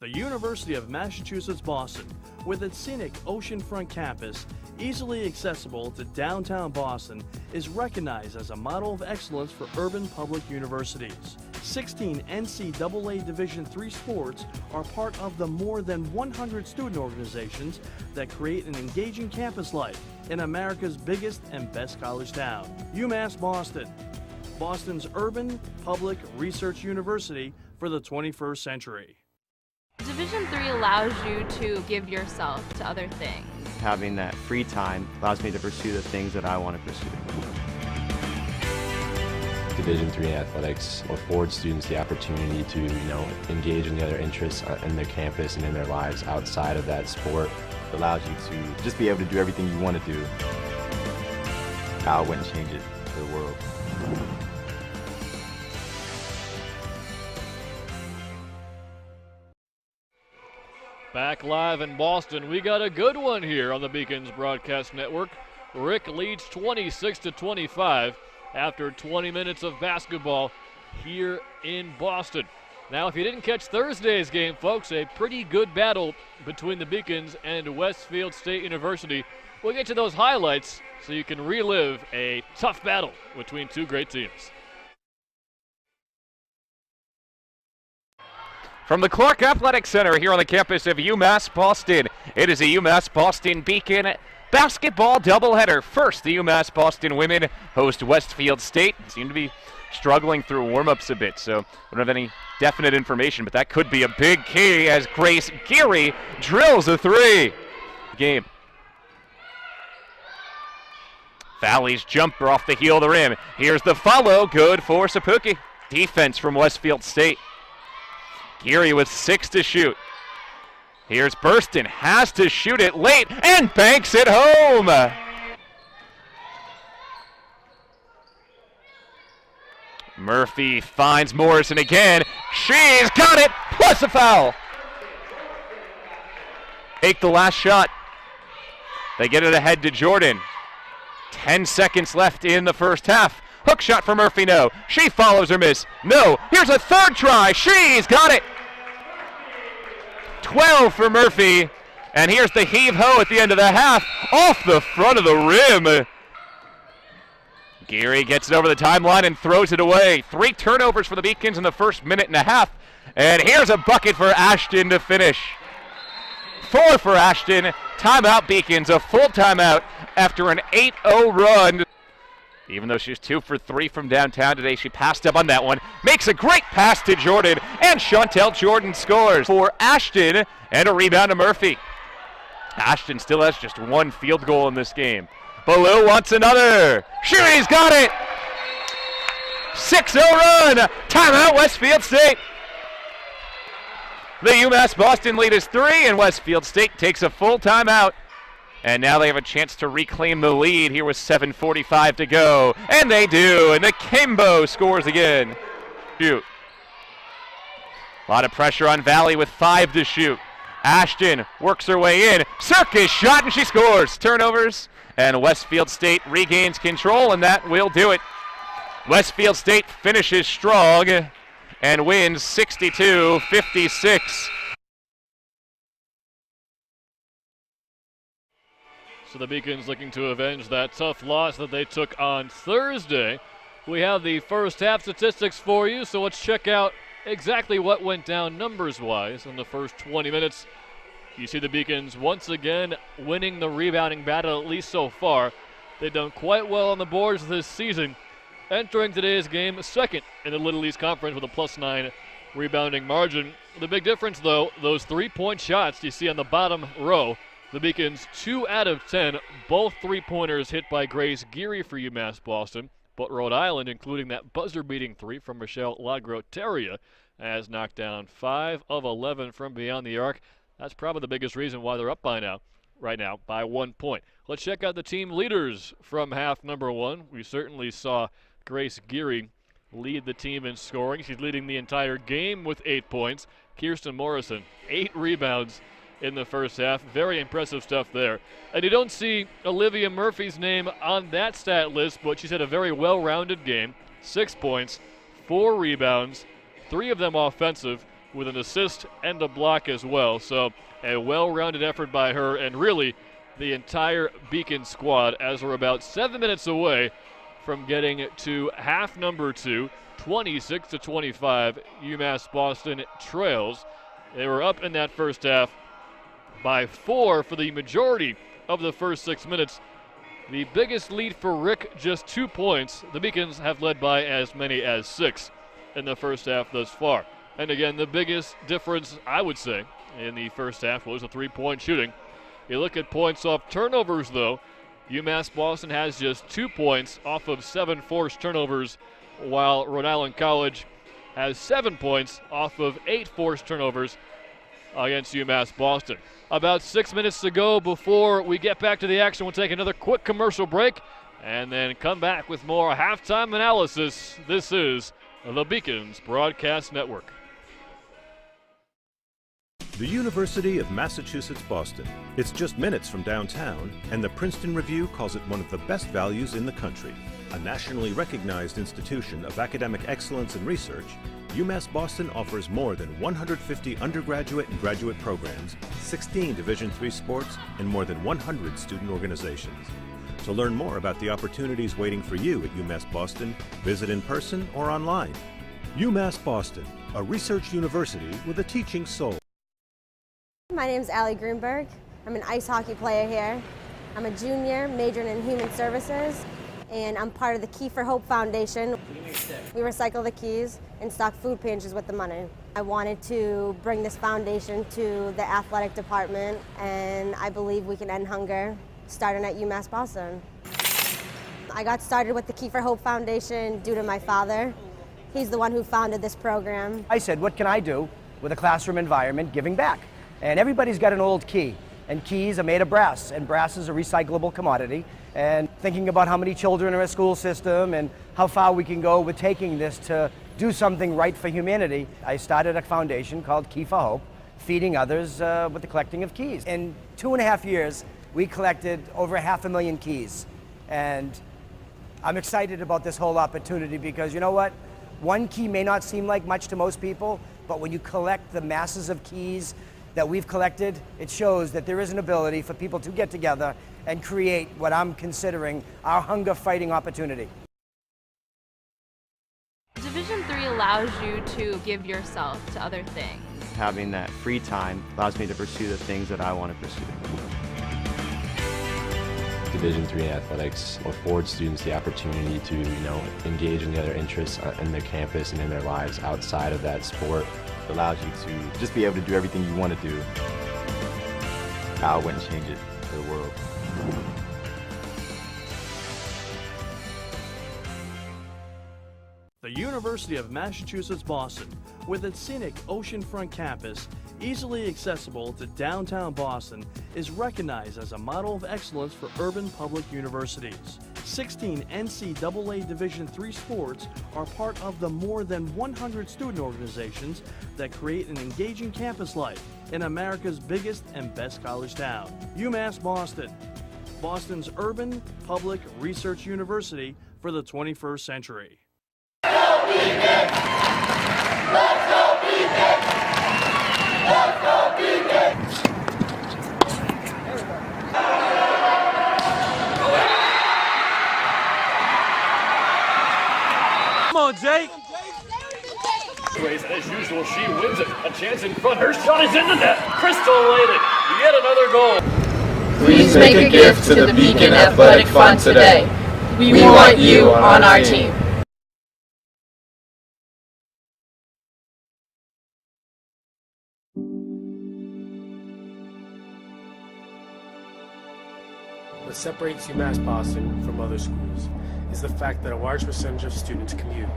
The University of Massachusetts Boston, with its scenic oceanfront campus, easily accessible to downtown Boston, is recognized as a model of excellence for urban public universities. 16 NCAA Division III sports are part of the more than 100 student organizations that create an engaging campus life in America's biggest and best college town. UMass Boston, Boston's urban public research university for the 21st century. Division III allows you to give yourself to other things. Having that free time allows me to pursue the things that I want to pursue. Division III athletics affords students the opportunity to, engage in the other interests in their campus and in their lives outside of that sport. It allows you to just be able to do everything you want to do. I wouldn't change it for the world. Back live in Boston, we got a good one here on the Beacons Broadcast Network. Rick leads 26-25 after 20 minutes of basketball here in Boston. Now, if you didn't catch Thursday's game, folks, a pretty good battle between the Beacons and Westfield State University. We'll get to those highlights so you can relive a tough battle between two great teams. From the Clark Athletic Center here on the campus of UMass Boston, it is a UMass Boston Beacon basketball doubleheader. First, the UMass Boston women host Westfield State. Seem to be struggling through warm-ups a bit, so we don't have any definite information, but that could be a big key as Grace Geary drills a three. Game. Valley's jumper off the heel of the rim. Here's the follow, good for Sapuki. Defense from Westfield State. Geary with 6 to shoot. Here's Burston, has to shoot it late and banks it home. Murphy finds Morrison again. She's got it, plus a foul. Take the last shot. They get it ahead to Jordan. 10 seconds left in the first half. Hook shot for Murphy, no. She follows her miss. No. Here's a third try. She's got it. 12 for Murphy. And here's the heave-ho at the end of the half. Off the front of the rim. Geary gets it over the timeline and throws it away. 3 turnovers for the Beacons in the first minute and a half. And here's a bucket for Ashton to finish. 4 for Ashton. Timeout Beacons, a full timeout after an 8-0 run. Even though she's 2 for 3 from downtown today, she passed up on that one. Makes a great pass to Jordan, and Chantel Jordan scores for Ashton, and a rebound to Murphy. Ashton still has just 1 field goal in this game. Ballou wants another. She's got it. 6-0 run. Timeout, Westfield State. The UMass Boston lead is 3, and Westfield State takes a full timeout. And now they have a chance to reclaim the lead here with 7:45 to go. And they do. And the Kimbo scores again. Shoot. A lot of pressure on Valley with 5 to shoot. Ashton works her way in. Circus shot, and she scores. Turnovers. And Westfield State regains control, and that will do it. Westfield State finishes strong and wins 62-56. So the Beacons looking to avenge that tough loss that they took on Thursday. We have the first half statistics for you, so let's check out exactly what went down numbers-wise in the first 20 minutes. You see the Beacons once again winning the rebounding battle, at least so far. They've done quite well on the boards this season, entering today's game second in the Little East Conference with a +9 rebounding margin. The big difference, though, those 3-point shots you see on the bottom row. The Beacons 2 out of 10, both 3-pointers hit by Grace Geary for UMass Boston, but Rhode Island, including that buzzer-beating 3 from Michelle Lagroteria, has knocked down 5 of 11 from beyond the arc. That's probably the biggest reason why they're up right now by 1 point. Let's check out the team leaders from half number 1. We certainly saw Grace Geary lead the team in scoring. She's leading the entire game with 8 points. Kirsten Morrison, 8 rebounds in the first half. Very impressive stuff there. And you don't see Olivia Murphy's name on that stat list, but she's had a very well-rounded game. 6 points, 4 rebounds, 3 of them offensive, with an assist and a block as well. So a well-rounded effort by her, and really the entire Beacon squad, as we're about 7 minutes away from getting to half number 2, 26-25. UMass Boston trails. They were up in that first half by 4 for the majority of the first 6 minutes. The biggest lead for Rick, just 2 points. The Beacons have led by as many as 6 in the first half thus far. And again, the biggest difference, I would say, in the first half was the 3-point shooting. You look at points off turnovers, though. UMass Boston has just 2 points off of 7 forced turnovers, while Rhode Island College has 7 points off of 8 forced turnovers against UMass Boston. About 6 minutes to go before we get back to the action. We'll take another quick commercial break and then come back with more halftime analysis. This is the Beacons Broadcast Network. The University of Massachusetts Boston. It's just minutes from downtown, and the Princeton Review calls it one of the best values in the country. A nationally recognized institution of academic excellence and research, UMass Boston offers more than 150 undergraduate and graduate programs, 16 Division III sports, and more than 100 student organizations. To learn more about the opportunities waiting for you at UMass Boston, visit in person or online. UMass Boston, a research university with a teaching soul. My name's Allie Greenberg. I'm an ice hockey player here. I'm a junior, majoring in human services, and I'm part of the Key for Hope Foundation. We recycle the keys and stock food pantries with the money. I wanted to bring this foundation to the athletic department, and I believe we can end hunger starting at UMass Boston. I got started with the Key for Hope Foundation due to my father. He's the one who founded this program. I said, what can I do with a classroom environment giving back? And everybody's got an old key, and keys are made of brass, and brass is a recyclable commodity. And thinking about how many children are in a school system and how far we can go with taking this to do something right for humanity, I started a foundation called Key for Hope, feeding others with the collecting of keys. In 2.5 years, we collected over 500,000 keys. And I'm excited about this whole opportunity because you know what? One key may not seem like much to most people, but when you collect the masses of keys that we've collected, it shows that there is an ability for people to get together and create what I'm considering our hunger fighting opportunity. Division III allows you to give yourself to other things. Having that free time allows me to pursue the things that I want to pursue. Division III in athletics affords students the opportunity to, engage in the other interests in their campus and in their lives outside of that sport. It allows you to just be able to do everything you want to do. I wouldn't change it for the world. The University of Massachusetts Boston, with its scenic oceanfront campus, easily accessible to downtown Boston, is recognized as a model of excellence for urban public universities. 16 NCAA Division III sports are part of the more than 100 student organizations that create an engaging campus life in America's biggest and best college town, UMass Boston, Boston's urban public research university for the 21st century. Come on, Jake. As usual, she wins it. A chance in front. Her shot is in the net. Crystal laid it. Yet another goal. Please make a gift to the Beacon Athletic Fund today. We want you on our team. What separates UMass Boston from other schools is the fact that a large percentage of students commute.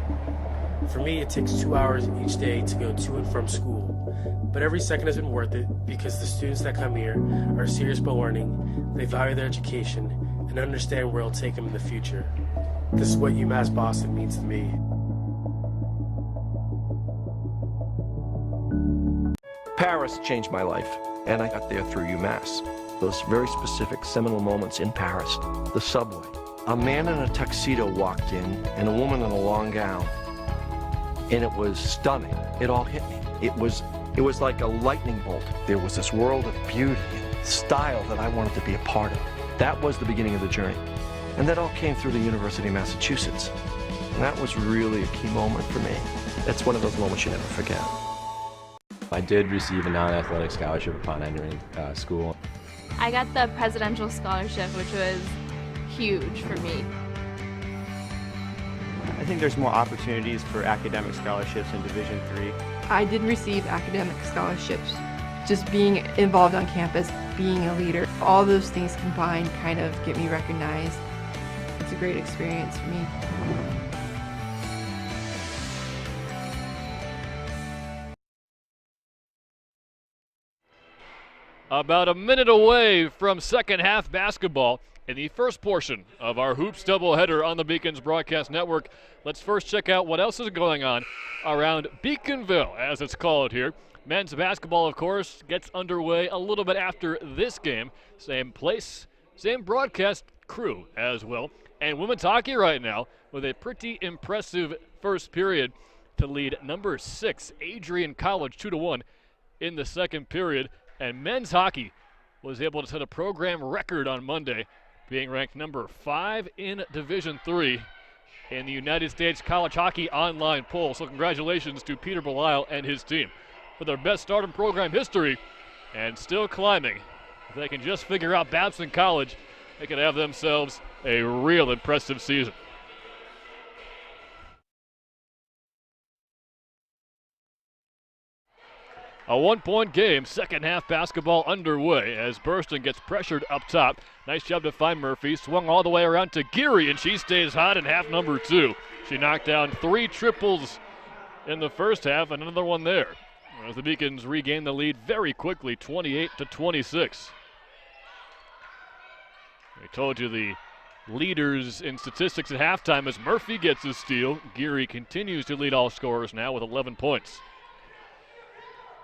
For me, it takes 2 hours each day to go to and from school, but every second has been worth it because the students that come here are serious about learning, they value their education, and understand where it'll take them in the future. This is what UMass Boston means to me. Paris changed my life, and I got there through UMass. Those very specific seminal moments in Paris, the subway. A man in a tuxedo walked in, and a woman in a long gown. And it was stunning. It all hit me. It was like a lightning bolt. There was this world of beauty and style that I wanted to be a part of. That was the beginning of the journey. And that all came through the University of Massachusetts. And that was really a key moment for me. That's one of those moments you never forget. I did receive a non-athletic scholarship upon entering school. I got the presidential scholarship, which was huge for me. I think there's more opportunities for academic scholarships in Division III. I did receive academic scholarships. Just being involved on campus, being a leader, all those things combined kind of get me recognized. It's a great experience for me. About a minute away from second half basketball in the first portion of our Hoops doubleheader on the Beacon's broadcast network. Let's first check out what else is going on around Beaconville, as it's called here. Men's basketball, of course, gets underway a little bit after this game. Same place, same broadcast crew as well. And women's hockey right now with a pretty impressive first period to lead number 6, Adrian College, 2-1 in the second period. And men's hockey was able to set a program record on Monday, being ranked number 5 in Division III in the United States College Hockey Online poll. So congratulations to Peter Belisle and his team for their best start in program history and still climbing. If they can just figure out Babson College, they could have themselves a real impressive season. A one-point game, second half basketball underway as Burston gets pressured up top. Nice job to find Murphy. Swung all the way around to Geary, and she stays hot in half number 2. She knocked down 3 triples in the first half, and another one there. As the Beacons regain the lead very quickly, 28-26. I told you the leaders in statistics at halftime as Murphy gets his steal. Geary continues to lead all scorers now with 11 points.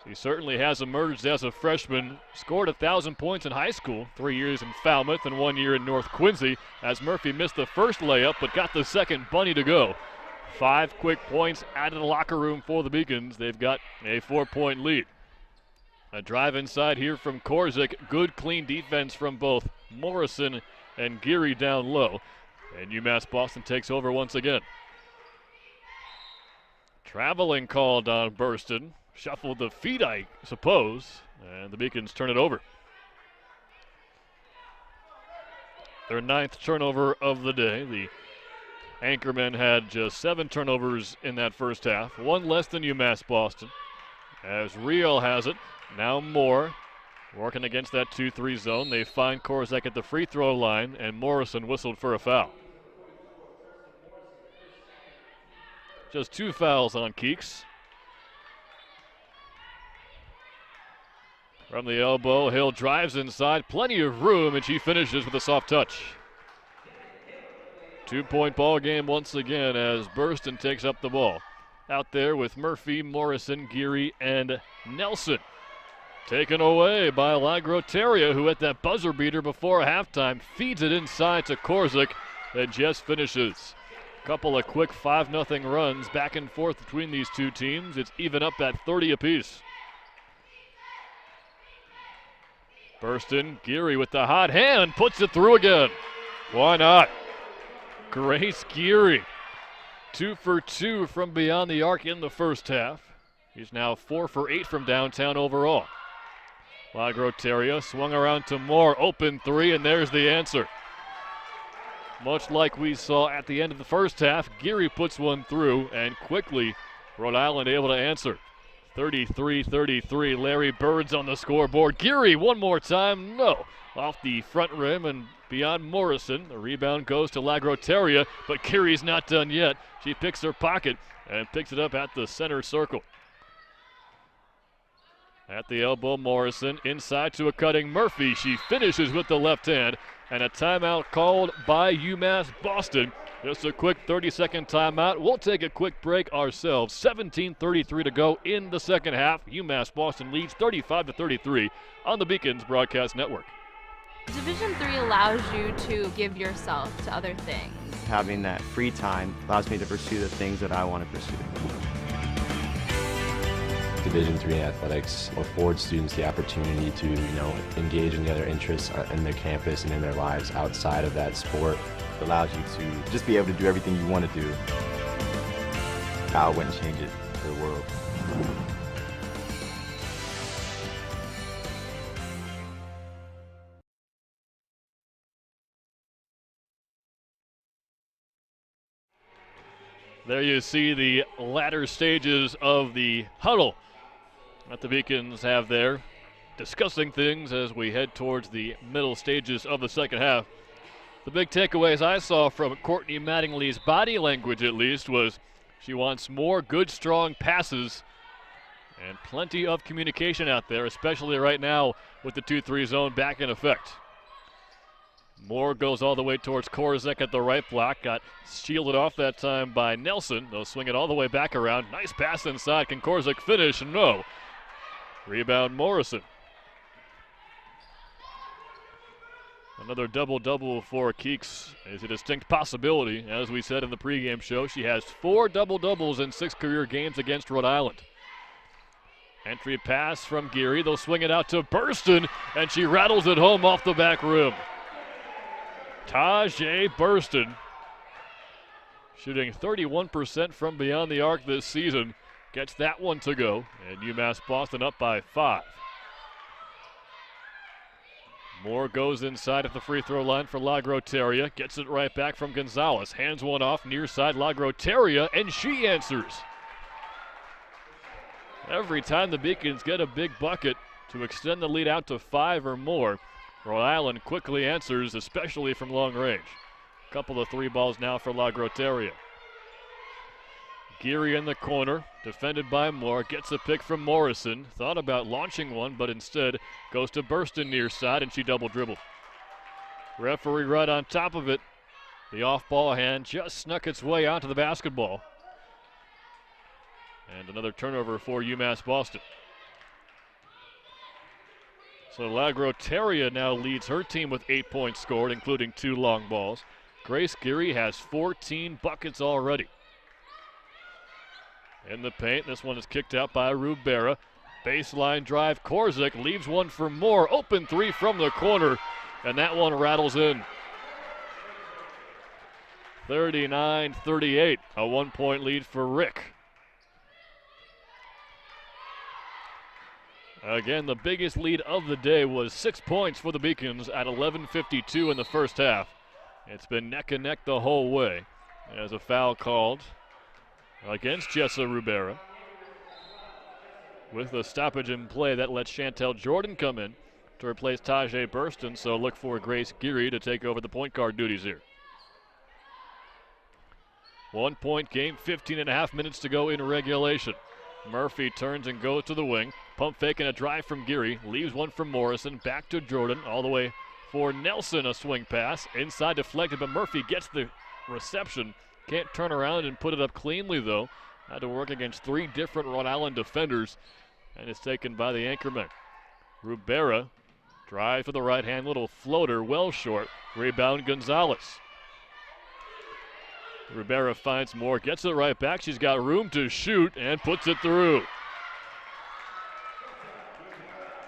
He certainly has emerged as a freshman, scored 1,000 points in high school, 3 years in Falmouth and 1 year in North Quincy, as Murphy missed the first layup but got the second bunny to go. 5 quick points out of the locker room for the Beacons. They've got a 4-point lead. A drive inside here from Korzik. Good clean defense from both Morrison and Geary down low. And UMass Boston takes over once again. Traveling called on Burston. Shuffled the feet, I suppose, and the Beacons turn it over. their 9th turnover of the day. The Anchormen had just 7 turnovers in that first half, 1 less than UMass Boston. As Real has it, now Moore working against that 2-3 zone. They find Korzek at the free throw line, and Morrison whistled for a foul. Just 2 fouls on Keeks. From the elbow, Hill drives inside, plenty of room, and she finishes with a soft touch. 2-point ball game once again as Burston takes up the ball. Out there with Murphy, Morrison, Geary, and Nelson. Taken away by Lagroteria, who at that buzzer beater before halftime feeds it inside to Korzek and just finishes. Couple of quick 5-0 runs back and forth between these two teams. It's even up at 30 apiece. Burston, Geary with the hot hand, puts it through again. Why not? Grace Geary, 2 for 2 from beyond the arc in the first half. He's now 4 for 8 from downtown overall. Lagroteria swung around to Moore, open 3, and there's the answer. Much like we saw at the end of the first half, Geary puts one through, and quickly Rhode Island able to answer. 33-33, Larry Bird's on the scoreboard. Geary one more time, no. Off the front rim and beyond Morrison. The rebound goes to Lagroteria, but Geary's not done yet. She picks her pocket and picks it up at the center circle. At the elbow, Morrison inside to a cutting Murphy. She finishes with the left hand, and a timeout called by UMass Boston. Just a quick 30-second timeout. We'll take a quick break ourselves. 17:33 to go in the second half. UMass Boston leads 35-33 on the Beacons Broadcast Network. Division III allows you to give yourself to other things. Having that free time allows me to pursue the things that I want to pursue. Division III athletics affords students the opportunity to, engage in the other interests in their campus and in their lives outside of that sport. It allows you to just be able to do everything you want to do. I wouldn't change it for the world. There you see the latter stages of the huddle that the Beacons have there, discussing things as we head towards the middle stages of the second half. The big takeaways I saw from Courtney Mattingly's body language, at least, was she wants more good, strong passes and plenty of communication out there, especially right now with the 2-3 zone back in effect. Moore goes all the way towards Korzek at the right block. Got shielded off that time by Nelson. They'll swing it all the way back around. Nice pass inside. Can Korzek finish? No. Rebound Morrison. Another double-double for Keeks is a distinct possibility. As we said in the pregame show, she has 4 double-doubles in 6 career games against Rhode Island. Entry pass from Geary. They'll swing it out to Burston, and she rattles it home off the back rim. Tajay Burston, shooting 31% from beyond the arc this season, gets that one to go, and UMass Boston up by 5. Moore goes inside at the free throw line for Lagroteria, gets it right back from Gonzalez, hands one off near side Lagroteria, and she answers. Every time the Beacons get a big bucket to extend the lead out to 5 or more, Rhode Island quickly answers, especially from long range. Couple of 3 balls now for Lagroteria. Geary in the corner, defended by Moore, gets a pick from Morrison. Thought about launching one, but instead goes to Burston near side, and she double dribbled. Referee right on top of it. The off-ball hand just snuck its way onto the basketball. And another turnover for UMass Boston. So Lagroteria now leads her team with 8 points scored, including 2 long balls. Grace Geary has 14 buckets already. In the paint, this one is kicked out by Rubera. Baseline drive, Korzek leaves one for Moore. Open 3 from the corner, and that one rattles in. 39-38, a 1-point lead for Rick. Again, the biggest lead of the day was 6 points for the Beacons at 11:52 in the first half. It's been neck and neck the whole way. As a foul called against Jessa Rubera. With the stoppage in play, that lets Chantel Jordan come in to replace Tajay Burston, so look for Grace Geary to take over the point guard duties here. 1 point game, 15.5 minutes to go in regulation. Murphy turns and goes to the wing. Pump fake and a drive from Geary. Leaves one from Morrison. Back to Jordan. All the way for Nelson. A swing pass. Inside deflected, but Murphy gets the reception. Can't turn around and put it up cleanly, though. Had to work against 3 different Rhode Island defenders. And it's taken by the Anchormen. Rubera drive to the right hand. Little floater. Well short. Rebound Gonzalez. Rubera finds Moore, gets it right back. She's got room to shoot and puts it through.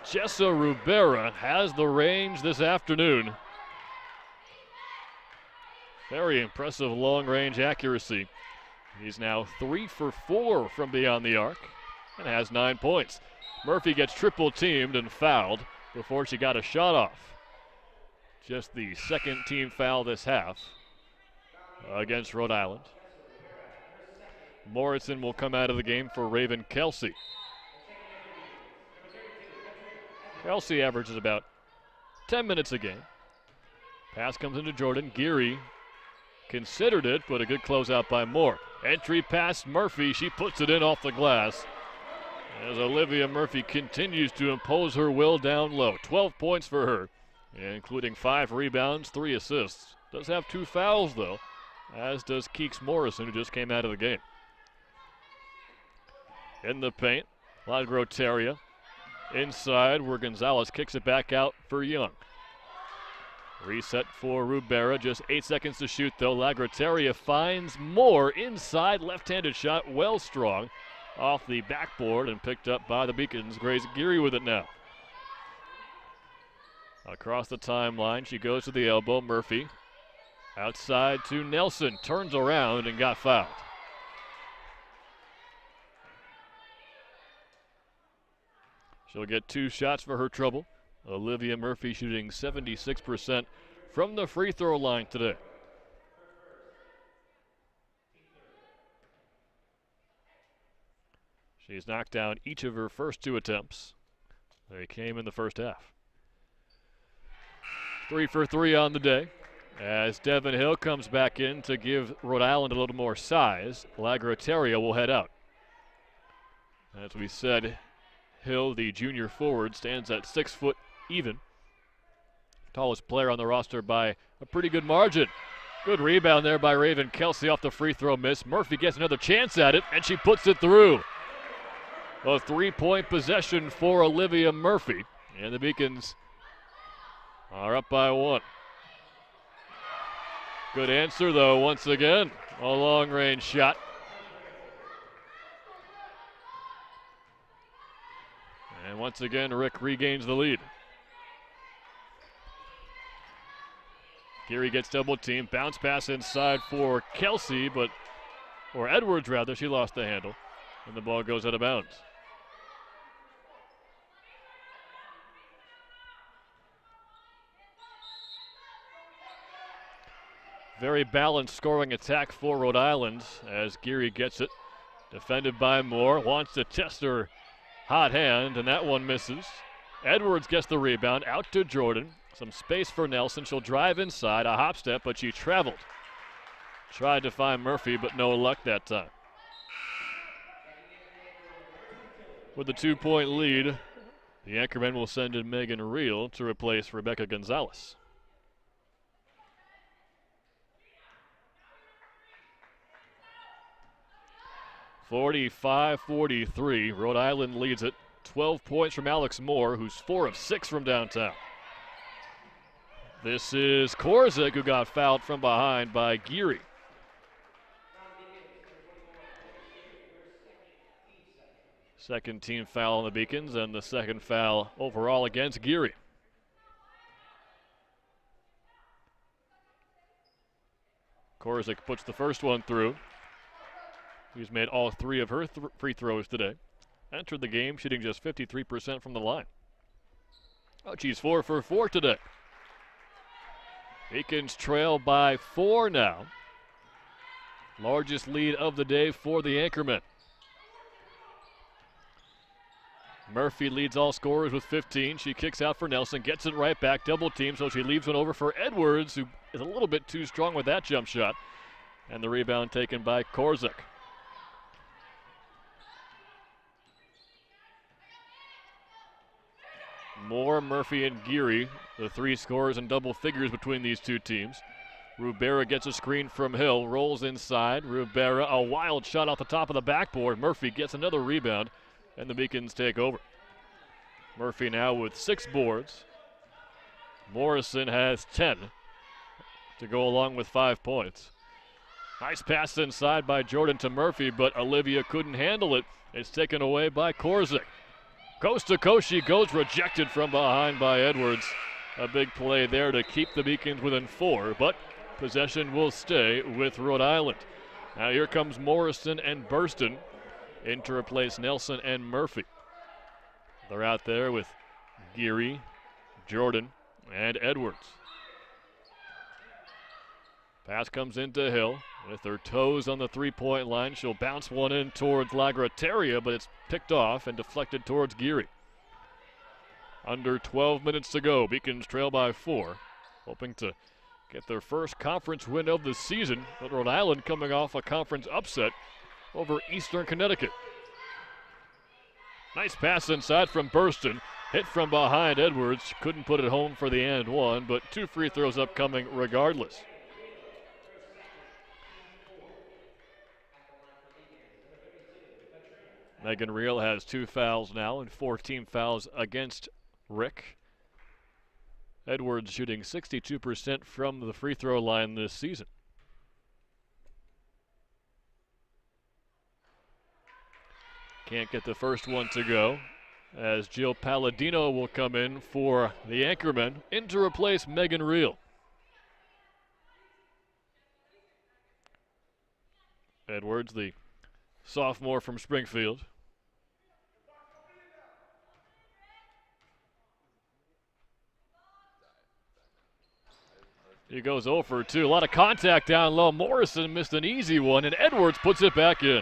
Jessa Rubera has the range this afternoon. Very impressive long-range accuracy. He's now 3 for 4 from beyond the arc and has 9 points. Murphy gets triple-teamed and fouled before she got a shot off. Just the second team foul this half against Rhode Island. Morrison will come out of the game for Raven Kelsey. Kelsey averages about 10 minutes a game. Pass comes into Jordan. Geary considered it, but a good closeout by Moore. Entry past Murphy. She puts it in off the glass as Olivia Murphy continues to impose her will down low. 12 points for her, including 5 rebounds, 3 assists. Does have 2 fouls, though, as does Keeks Morrison, who just came out of the game. In the paint, Lagroteria. Inside, where Gonzalez kicks it back out for Young. Reset for Rubera, just 8 seconds to shoot, though. Lagroteria finds Moore inside, left-handed shot, well strong, off the backboard and picked up by the Beacons. Grace Geary with it now. Across the timeline, she goes to the elbow. Murphy outside to Nelson, turns around and got fouled. She'll get 2 shots for her trouble. Olivia Murphy shooting 76% from the free throw line today. She's knocked down each of her first 2 attempts. They came in the first half. 3 for 3 on the day. As Devin Hill comes back in to give Rhode Island a little more size, Lagroteria will head out. As we said, Hill, the junior forward, stands at 6 foot even. Tallest player on the roster by a pretty good margin. Good rebound there by Raven Kelsey off the free throw miss. Murphy gets another chance at it, and she puts it through. A 3-point possession for Olivia Murphy, and the Beacons are up by 1. Good answer, though, once again. A long-range shot. And once again, Rick regains the lead. Geary gets double-teamed. Bounce pass inside for Kelsey, or Edwards, rather. She lost the handle, and the ball goes out of bounds. Very balanced scoring attack for Rhode Island as Geary gets it. Defended by Moore. Wants to test her hot hand, and that one misses. Edwards gets the rebound. Out to Jordan. Some space for Nelson. She'll drive inside. A hop step, but she traveled. Tried to find Murphy, but no luck that time. With the 2-point lead, the Anchormen will send in Megan Reel to replace Rebecca Gonzalez. (45-43). Rhode Island leads it. 12 points from Alex Moore, who's 4 of 6 from downtown. This is Korzik, who got fouled from behind by Geary. Second team foul on the Beacons, and the second foul overall against Geary. Korzik puts the first one through. He's made all 3 of her free throws today. Entered the game shooting just 53% from the line. Oh, she's 4 for 4 today. Beacons trail by 4 now. Largest lead of the day for the Anchormen. Murphy leads all scorers with 15. She kicks out for Nelson, gets it right back, double team, so she leaves one over for Edwards, who is a little bit too strong with that jump shot. And the rebound taken by Korzik. Moore, Murphy, and Geary, the 3 scorers in double figures between these two teams. Rivera gets a screen from Hill, rolls inside. Rivera, a wild shot off the top of the backboard. Murphy gets another rebound, and the Beacons take over. Murphy now with 6 boards. Morrison has 10 to go along with 5 points. Nice pass inside by Jordan to Murphy, but Olivia couldn't handle it. It's taken away by Korzik. Coast to coast she goes, rejected from behind by Edwards. A big play there to keep the Beacons within 4, but possession will stay with Rhode Island. Now here comes Morrison and Burston in to replace Nelson and Murphy. They're out there with Geary, Jordan, and Edwards. Pass comes into Hill. With her toes on the 3-point line, she'll bounce one in towards Lagrateria, but it's picked off and deflected towards Geary. Under 12 minutes to go. Beacons trail by 4, hoping to get their first conference win of the season, but Rhode Island coming off a conference upset over Eastern Connecticut. Nice pass inside from Burston. Hit from behind Edwards. Couldn't put it home for the and one, but 2 free throws upcoming regardless. Megan Reel has 2 fouls now and 4 team fouls against Rick. Edwards shooting 62% from the free throw line this season. Can't get the first one to go, as Jill Palladino will come in for the Anchormen, in to replace Megan Reel. Edwards, the sophomore from Springfield. He goes 0 for 2. A lot of contact down low. Morrison missed an easy one, and Edwards puts it back in.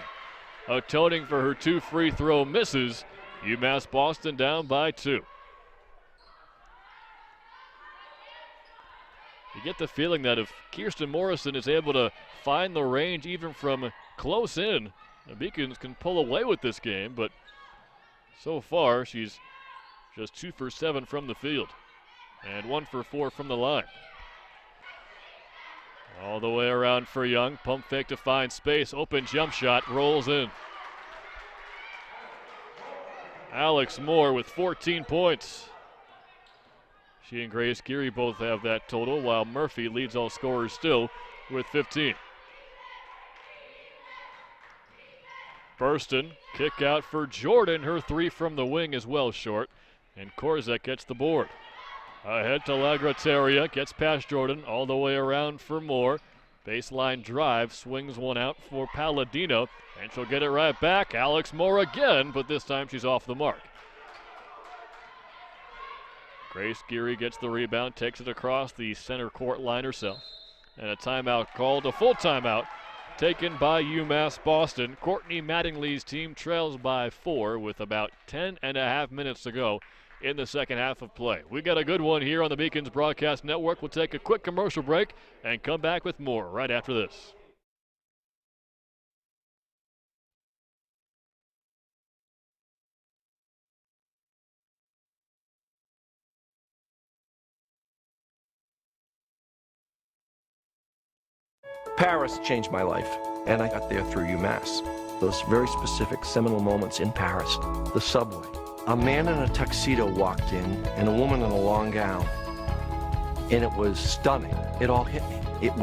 Atoning for her 2 free throw misses. UMass Boston down by 2. You get the feeling that if Kirsten Morrison is able to find the range even from close in, the Beacons can pull away with this game, but so far she's just 2 for 7 from the field and 1 for 4 from the line. All the way around for Young. Pump fake to find space. Open jump shot. Rolls in. Alex Moore with 14 points. She and Grace Geary both have that total, while Murphy leads all scorers still with 15. Burston, kick out for Jordan. Her 3 from the wing is well short, and Korzik gets the board. Ahead to Lagrateria, gets past Jordan, all the way around for Moore. Baseline drive, swings one out for Palladino, and she'll get it right back. Alex Moore again, but this time she's off the mark. Grace Geary gets the rebound, takes it across the center court line herself. And a timeout called, a full timeout taken by UMass Boston. Courtney Mattingly's team trails by 4 with about 10.5 minutes to go in the second half of play. We got a good one here on the Beacons Broadcast Network. We'll take a quick commercial break and come back with more right after this. Paris changed my life, and I got there through UMass. Those very specific seminal moments in Paris, the subway. A man in a tuxedo walked in, and a woman in a long gown. And it was stunning. It all hit me. It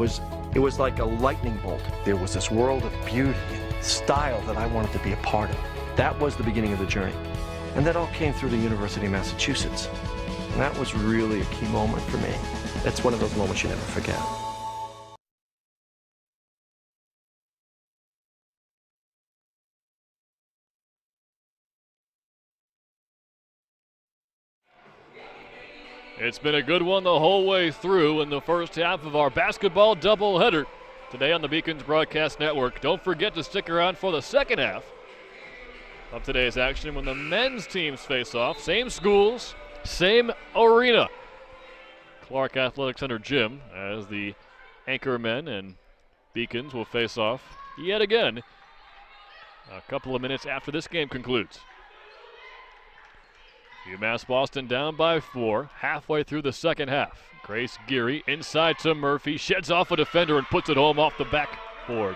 was like a lightning bolt. There was this world of beauty and style that I wanted to be a part of. That was the beginning of the journey. And that all came through the University of Massachusetts. And that was really a key moment for me. That's one of those moments you never forget. It's been a good one the whole way through in the first half of our basketball doubleheader today on the Beacons Broadcast Network. Don't forget to stick around for the second half of today's action when the men's teams face off. Same schools, same arena. Clark Athletic Center gym, as the Anchormen and Beacons will face off yet again a couple of minutes after this game concludes. UMass Boston down by 4, halfway through the second half. Grace Geary inside to Murphy, sheds off a defender and puts it home off the backboard.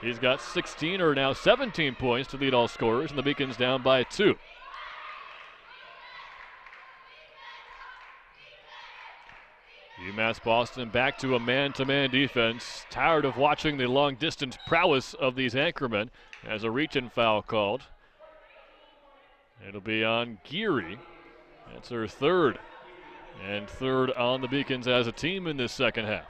He's got 16 or now 17 points to lead all scorers, and the Beacons down by 2. UMass Boston back to a man-to-man defense, tired of watching the long-distance prowess of these Anchormen as a reach-in foul called. It'll be on Geary. That's her third. And third on the Beacons as a team in this second half.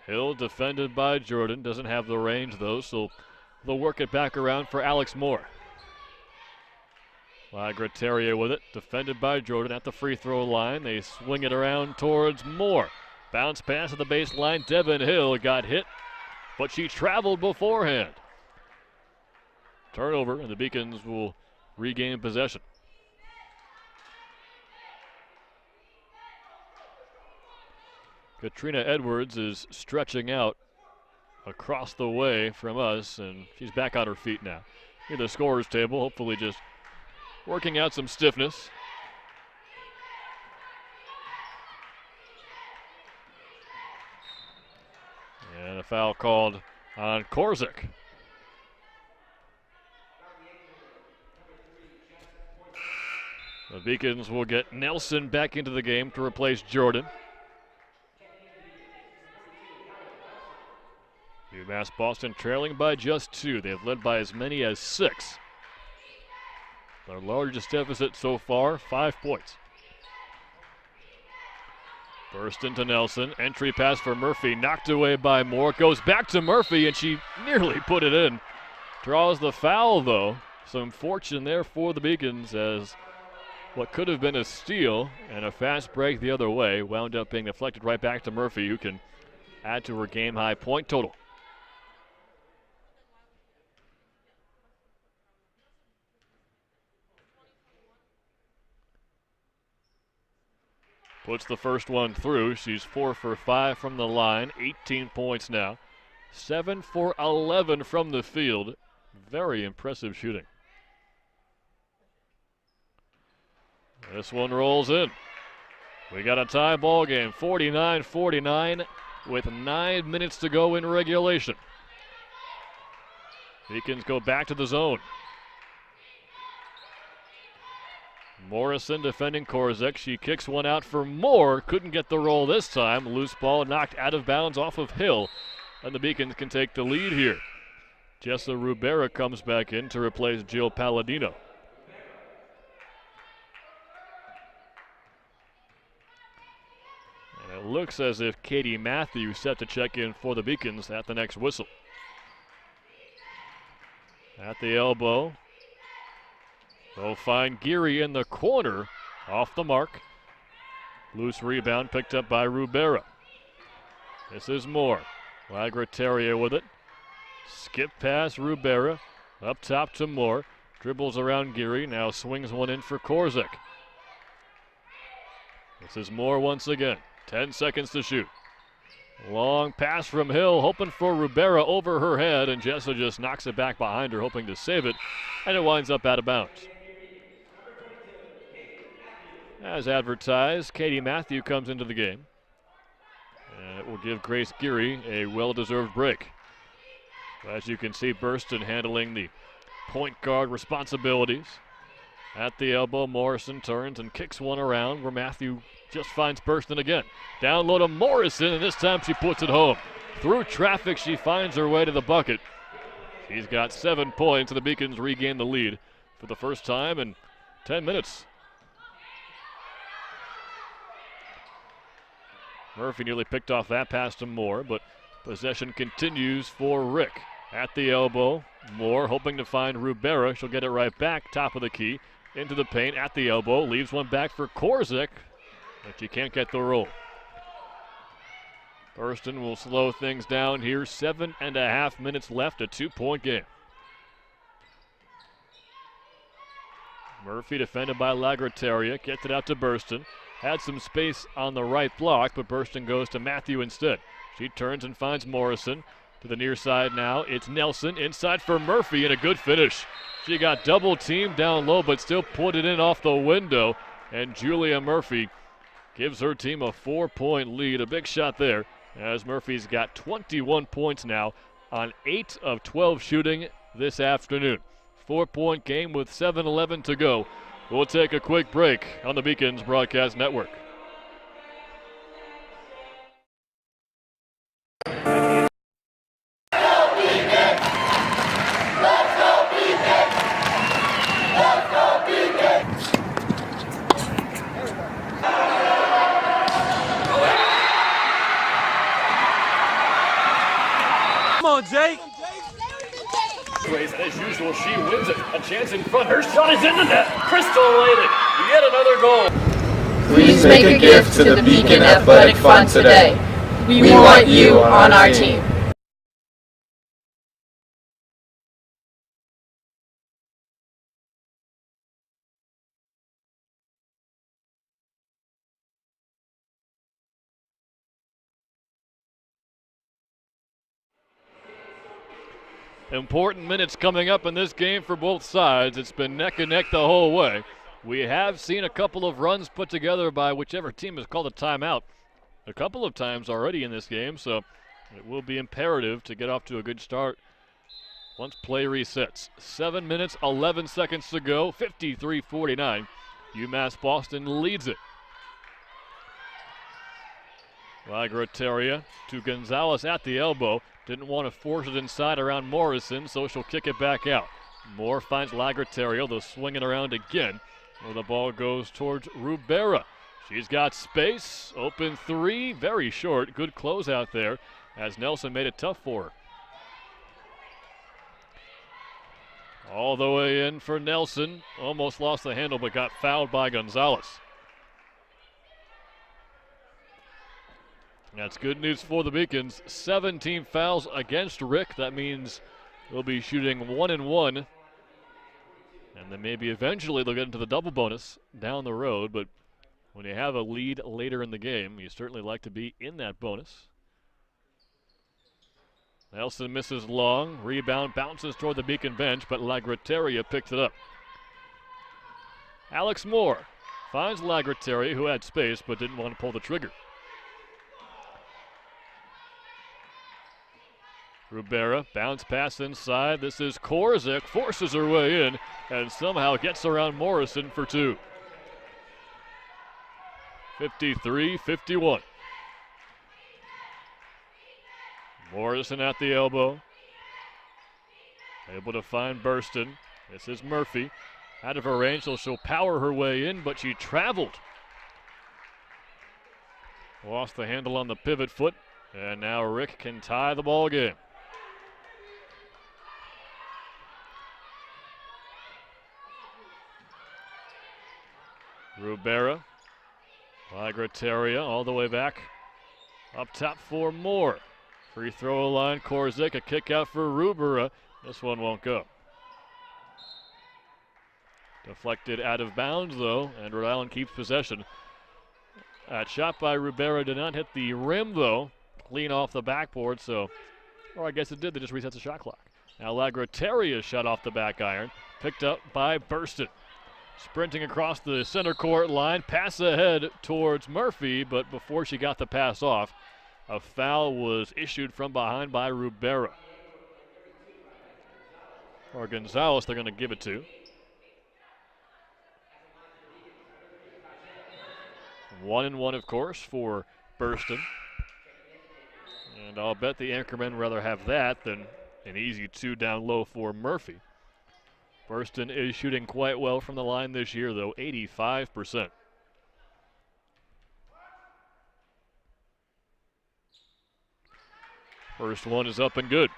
Hill defended by Jordan. Doesn't have the range though, so they'll work it back around for Alex Moore. Lagrateria with it. Defended by Jordan at the free throw line. They swing it around towards Moore. Bounce pass at the baseline. Devin Hill got hit, but she traveled beforehand. Turnover, and the Beacons will regain possession. Katrina Edwards is stretching out across the way from us, and she's back on her feet now. Here the scorer's table, hopefully just working out some stiffness. And a foul called on Korzik. The Beacons will get Nelson back into the game to replace Jordan. UMass Boston trailing by just 2. They've led by as many as 6. Their largest deficit so far, 5 points. Burst into Nelson. Entry pass for Murphy. Knocked away by Moore. Goes back to Murphy, and she nearly put it in. Draws the foul, though. Some fortune there for the Beacons, as what could have been a steal and a fast break the other way wound up being deflected right back to Murphy, who can add to her game-high point total. Puts the first one through. She's 4 for 5 from the line, 18 points now. 7 for 11 from the field. Very impressive shooting. This one rolls in. We got a tie ball game, 49-49 with 9 minutes to go in regulation. Beacons go back to the zone. Morrison defending Korzik. She kicks one out for Moore. Couldn't get the roll this time. Loose ball knocked out of bounds off of Hill. And the Beacons can take the lead here. Jessa Rubera comes back in to replace Jill Palladino. And it looks as if Katie Matthews set to check in for the Beacons at the next whistle. At the elbow. They'll find Geary in the corner, off the mark. Loose rebound picked up by Rubera. This is Moore. Lagrateria with it. Skip pass, Rubera. Up top to Moore. Dribbles around Geary, now swings one in for Korzik. This is Moore once again. 10 seconds to shoot. Long pass from Hill, hoping for Rubera over her head, and Jessa just knocks it back behind her, hoping to save it, and it winds up out of bounds. As advertised, Katie Matthew comes into the game. And it will give Grace Geary a well-deserved break. As you can see, Burston handling the point guard responsibilities. At the elbow, Morrison turns and kicks one around where Matthew just finds Burston again. Down low to Morrison, and this time she puts it home. Through traffic, she finds her way to the bucket. She's got 7 points, and the Beacons regain the lead for the first time in 10 minutes. Murphy nearly picked off that pass to Moore, but possession continues for Rick. at the elbow. Moore hoping to find Rubera. She'll get it right back, top of the key, into the paint at the elbow. Leaves one back for Korzik, but she can't get the roll. Burston will slow things down here. 7.5 minutes left, a 2-point game. Murphy defended by Lagrataria, gets it out to Burston. Had some space on the right block, but Burston goes to Matthew instead. She turns and finds Morrison. To the near side now, it's Nelson inside for Murphy, and a good finish. She got double teamed down low, but still put it in off the window, and Julia Murphy gives her team a 4-point lead. A big shot there, as Murphy's got 21 points now on 8 of 12 shooting this afternoon. 4-point game with 7:11 to go. We'll take a quick break on the Beacons Broadcast Network. Come on, Jake. As usual, she wins it. A chance in front. Her shot is in the net. Crystal laid it. Yet another goal. Please make a gift to the Beacon Athletic Fund today. We want you on our team. Important minutes coming up in this game for both sides. It's been neck and neck the whole way. We have seen a couple of runs put together by whichever team has called a timeout a couple of times already in this game, so it will be imperative to get off to a good start once play resets. 7 minutes, 11 seconds to go, 53-49. UMass Boston leads it. Lagrataria to Gonzalez at the elbow. Didn't want to force it inside around Morrison, so she'll kick it back out. Moore finds Lagrataria. They'll swing it around again, where the ball goes towards Rubera. She's got space. Open three. Very short. Good closeout there, as Nelson made it tough for her. All the way in for Nelson. Almost lost the handle, but got fouled by Gonzalez. That's good news for the Beacons. 17 fouls against Rick. That means they'll be shooting 1-1. And then maybe eventually they'll get into the double bonus down the road. But when you have a lead later in the game, you certainly like to be in that bonus. Nelson misses long. Rebound bounces toward the Beacon bench, but Lagrataria picks it up. Alex Moore finds Lagrataria, who had space but didn't want to pull the trigger. Rubera, bounce pass inside. This is Korzik, forces her way in and somehow gets around Morrison for two. 53-51. Morrison at the elbow. Able to find Burston. This is Murphy. Out of her range, so she'll power her way in, but she traveled. Lost the handle on the pivot foot, and now Rick can tie the ball game. Rubera, Lagrataria all the way back up top for Moore. Free throw line, Korzik, a kick out for Rubera. This one won't go. Deflected out of bounds though, and Rhode Island keeps possession. That shot by Rubera did not hit the rim though, clean off the backboard, so, or I guess it did, they just resets the shot clock. Now Lagrataria shot off the back iron, picked up by Burston. Sprinting across the center court line, pass ahead towards Murphy, but before she got the pass off, a foul was issued from behind by Rubera. Or Gonzalez, they're going to give it to. 1-1, of course, for Burston. And I'll bet the Anchormen rather have that than an easy two down low for Murphy. Burston is shooting quite well from the line this year, though, 85%. First one is up and good.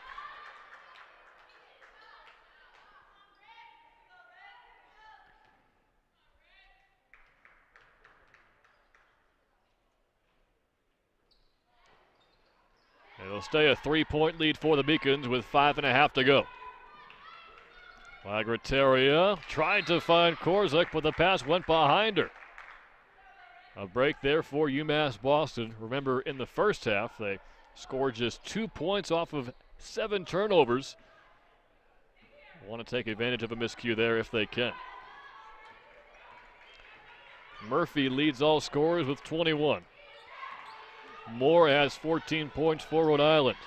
It'll stay a 3-point lead for the Beacons with 5.5 to go. Lagrateria tried to find Korzik, but the pass went behind her. A break there for UMass Boston. Remember, in the first half, they scored just 2 points off of 7 turnovers. Want to take advantage of a miscue there if they can. Murphy leads all scorers with 21. Moore has 14 points for Rhode Island.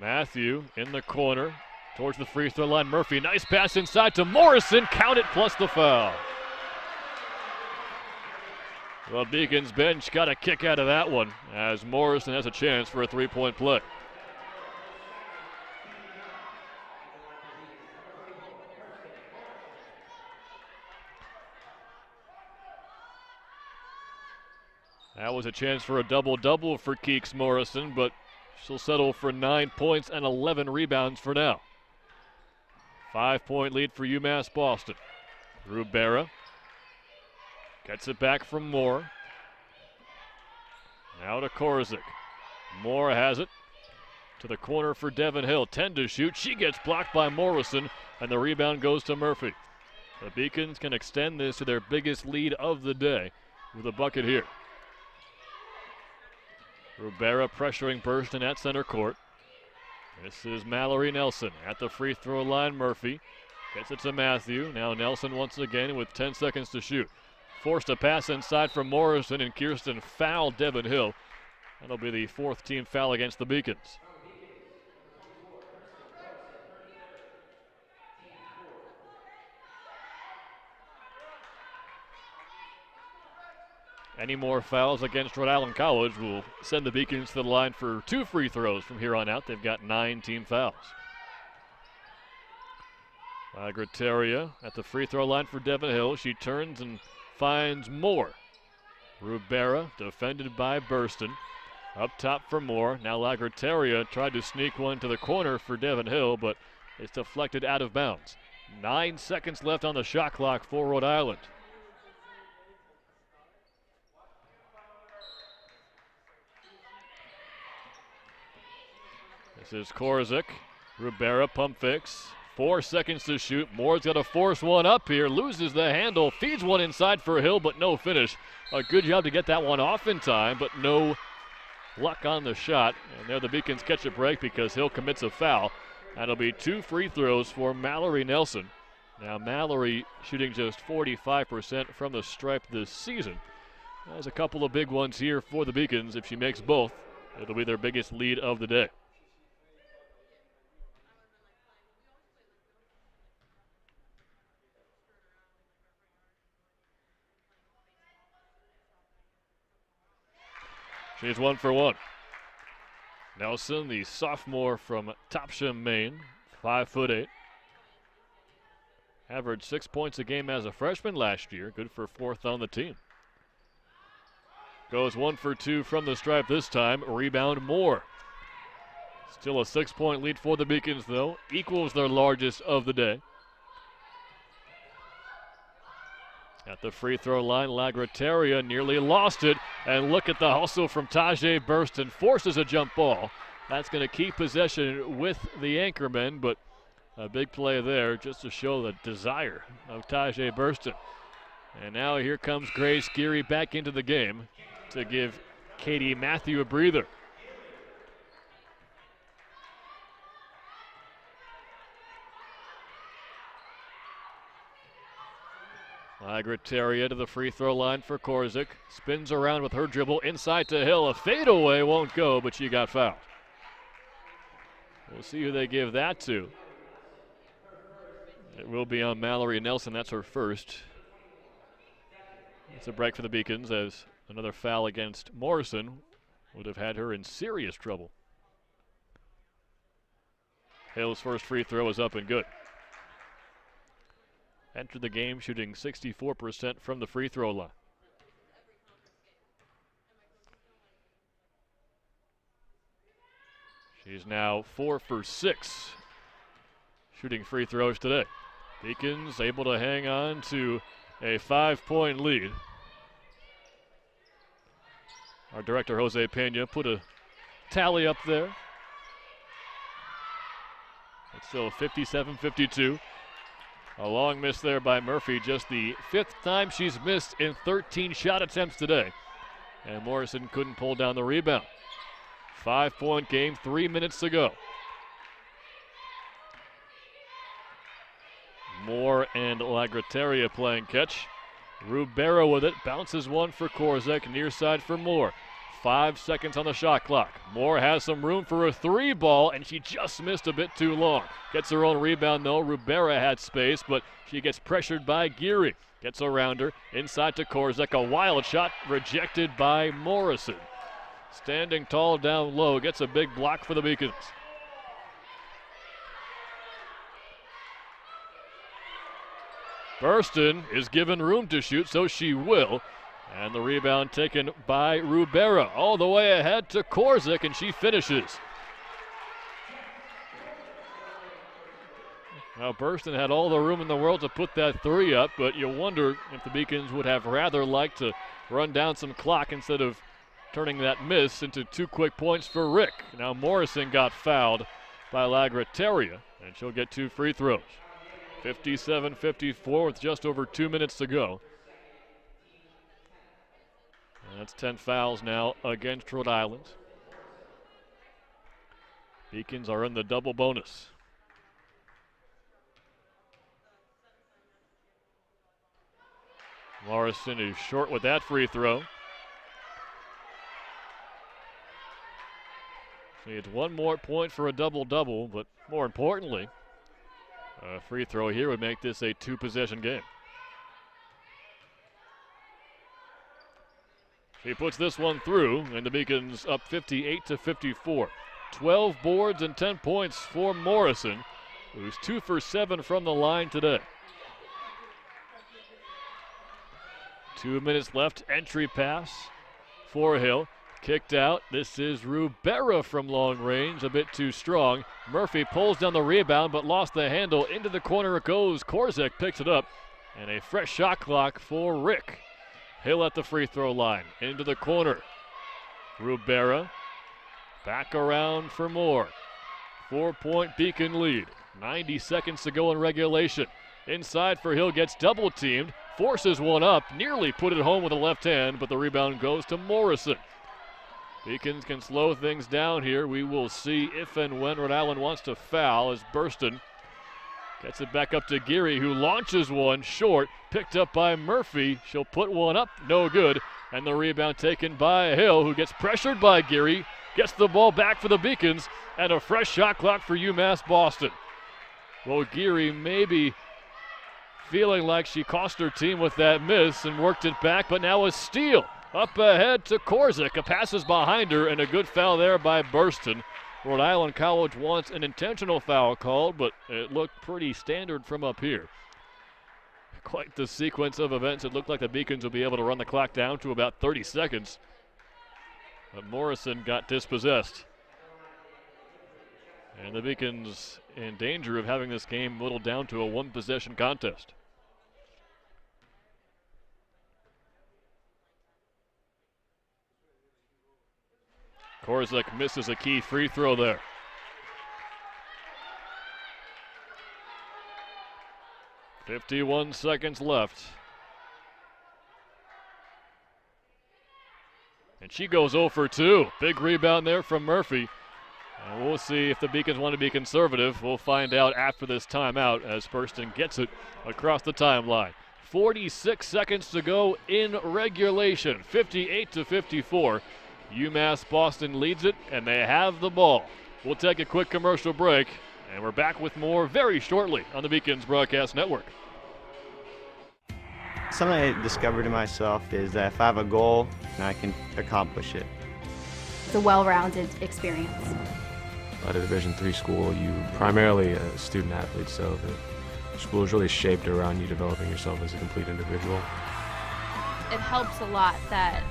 Matthew in the corner towards the free throw line. Murphy, nice pass inside to Morrison. Count it plus the foul. Well, Beacon's bench got a kick out of that one as Morrison has a chance for a 3-point play. That was a chance for a double-double for Keeks Morrison, but she'll settle for 9 points and 11 rebounds for now. 5-point lead for UMass Boston. Rubera gets it back from Moore. Now to Korzik. Moore has it to the corner for Devin Hill. 10 to shoot. She gets blocked by Morrison, and the rebound goes to Murphy. The Beacons can extend this to their biggest lead of the day with a bucket here. Rubera pressuring Burston at center court. This is Mallory Nelson at the free throw line. Murphy gets it to Matthew. Now Nelson once again with 10 seconds to shoot. Forced a pass inside from Morrison, and Kirsten fouled Devin Hill. That'll be the 4th team foul against the Beacons. Any more fouls against Rhode Island College will send the Beacons to the line for 2 free throws from here on out. They've got 9 team fouls. Lagrateria at the free throw line for Devin Hill. She turns and finds Moore. Rubera defended by Burston. Up top for Moore. Now Lagrateria tried to sneak one to the corner for Devin Hill, but it's deflected out of bounds. 9 seconds left on the shot clock for Rhode Island. This is Korzik. Rubera pump fakes. 4 seconds to shoot. Moore's got to force one up here. Loses the handle. Feeds one inside for Hill, but no finish. A good job to get that one off in time, but no luck on the shot. And there the Beacons catch a break because Hill commits a foul. That'll be 2 free throws for Mallory Nelson. Now Mallory shooting just 45% from the stripe this season. There's a couple of big ones here for the Beacons. If she makes both, it'll be their biggest lead of the day. She's 1 for 1. Nelson, the sophomore from Topsham, Maine, 5'8". Averaged 6 points a game as a freshman last year. Good for 4th on the team. Goes 1 for 2 from the stripe this time. Rebound Moore. Still a 6-point lead for the Beacons, though. Equals their largest of the day. At the free throw line, Lagrateria nearly lost it. And look at the hustle from Tajay Burston. Forces a jump ball. That's going to keep possession with the Anchormen, but a big play there just to show the desire of Tajay Burston. And now here comes Grace Geary back into the game to give Katie Matthew a breather. Lagrateria to the free throw line for Korzik. Spins around with her dribble inside to Hill. A fadeaway won't go, but she got fouled. We'll see who they give that to. It will be on Mallory Nelson. That's her first. It's a break for the Beacons as another foul against Morrison would have had her in serious trouble. Hill's first free throw is up and good. Entered the game shooting 64% from the free throw line. She's now 4 for 6 shooting free throws today. Beacons able to hang on to a 5-point lead. Our director, Jose Pena, put a tally up there. It's still 57-52. A long miss there by Murphy, just the 5th time she's missed in 13 shot attempts today. And Morrison couldn't pull down the rebound. 5-point game, 3 minutes to go. Moore and Lagrateria playing catch. Rubera with it, bounces one for Korzek, near side for Moore. 5 seconds on the shot clock. Moore has some room for a 3 ball, and she just missed a bit too long. Gets her own rebound though. Rubera had space, but she gets pressured by Geary. Gets around her, inside to Korzek. A wild shot rejected by Morrison. Standing tall down low, gets a big block for the Beacons. Burston is given room to shoot, so she will. And the rebound taken by Rubera. All the way ahead to Korzek, and she finishes. Now Burston had all the room in the world to put that 3 up, but you wonder if the Beacons would have rather liked to run down some clock instead of turning that miss into 2 quick points for Rick. Now Morrison got fouled by Lagrateria, and she'll get 2 free throws. 57-54 with just over 2 minutes to go. And that's 10 fouls now against Rhode Island. Beacons are in the double bonus. Morrison is short with that free throw. She needs 1 more point for a double-double, but more importantly, a free throw here would make this a 2-possession game. She puts this one through, and the Beacons up 58-54. 12 boards and 10 points for Morrison, who's 2 for 7 from the line today. 2 minutes left, entry pass for Hill. Kicked out. This is Rubera from long range, a bit too strong. Murphy pulls down the rebound but lost the handle. Into the corner it goes. Korzek picks it up. And a fresh shot clock for Rick. Hill at the free throw line. Into the corner. Rubera back around for Moore. 4-point Beacon lead. 90 seconds to go in regulation. Inside for Hill, gets double teamed. Forces one up. Nearly put it home with a left hand, but the rebound goes to Morrison. Beacons can slow things down here. We will see if and when Rhode Island wants to foul as Burston gets it back up to Geary, who launches one short, picked up by Murphy. She'll put one up, no good. And the rebound taken by Hill, who gets pressured by Geary, gets the ball back for the Beacons, and a fresh shot clock for UMass Boston. Well, Geary maybe feeling like she cost her team with that miss and worked it back, but now a steal. Up ahead to Korzek. A pass is behind her, and a good foul there by Burston. Rhode Island College wants an intentional foul called, but it looked pretty standard from up here. Quite the sequence of events. It looked like the Beacons would be able to run the clock down to about 30 seconds. But Morrison got dispossessed. And the Beacons in danger of having this game whittled down to a 1-possession contest. Korzek misses a key free throw there. .51 seconds left. And she goes 0 for 2. Big rebound there from Murphy. And we'll see if the Beacons want to be conservative. We'll find out after this timeout as Burston gets it across the timeline. 46 seconds to go in regulation. 58-54. UMass Boston leads it, and they have the ball. We'll take a quick commercial break, and we're back with more very shortly on the Beacons Broadcast Network. Something I discovered in myself is that if I have a goal, I can accomplish it. It's a well-rounded experience. At a Division III school, you primarily a student athlete, so the school is really shaped around you developing yourself as a complete individual. It helps a lot that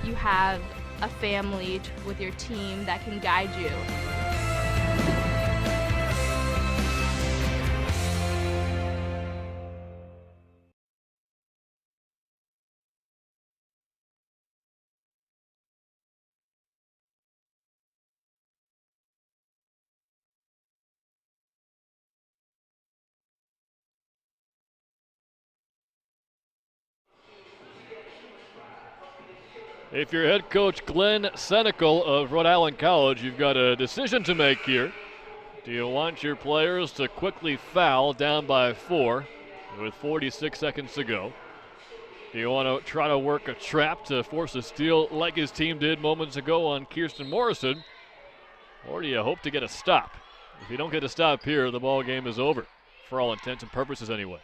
you have a family with your team that can guide you. If you're head coach Glenn Senecal of Rhode Island College, you've got a decision to make here. Do you want your players to quickly foul down by 4 with 46 seconds to go? Do you want to try to work a trap to force a steal like his team did moments ago on Kirsten Morrison? Or do you hope to get a stop? If you don't get a stop here, the ball game is over, for all intents and purposes anyway.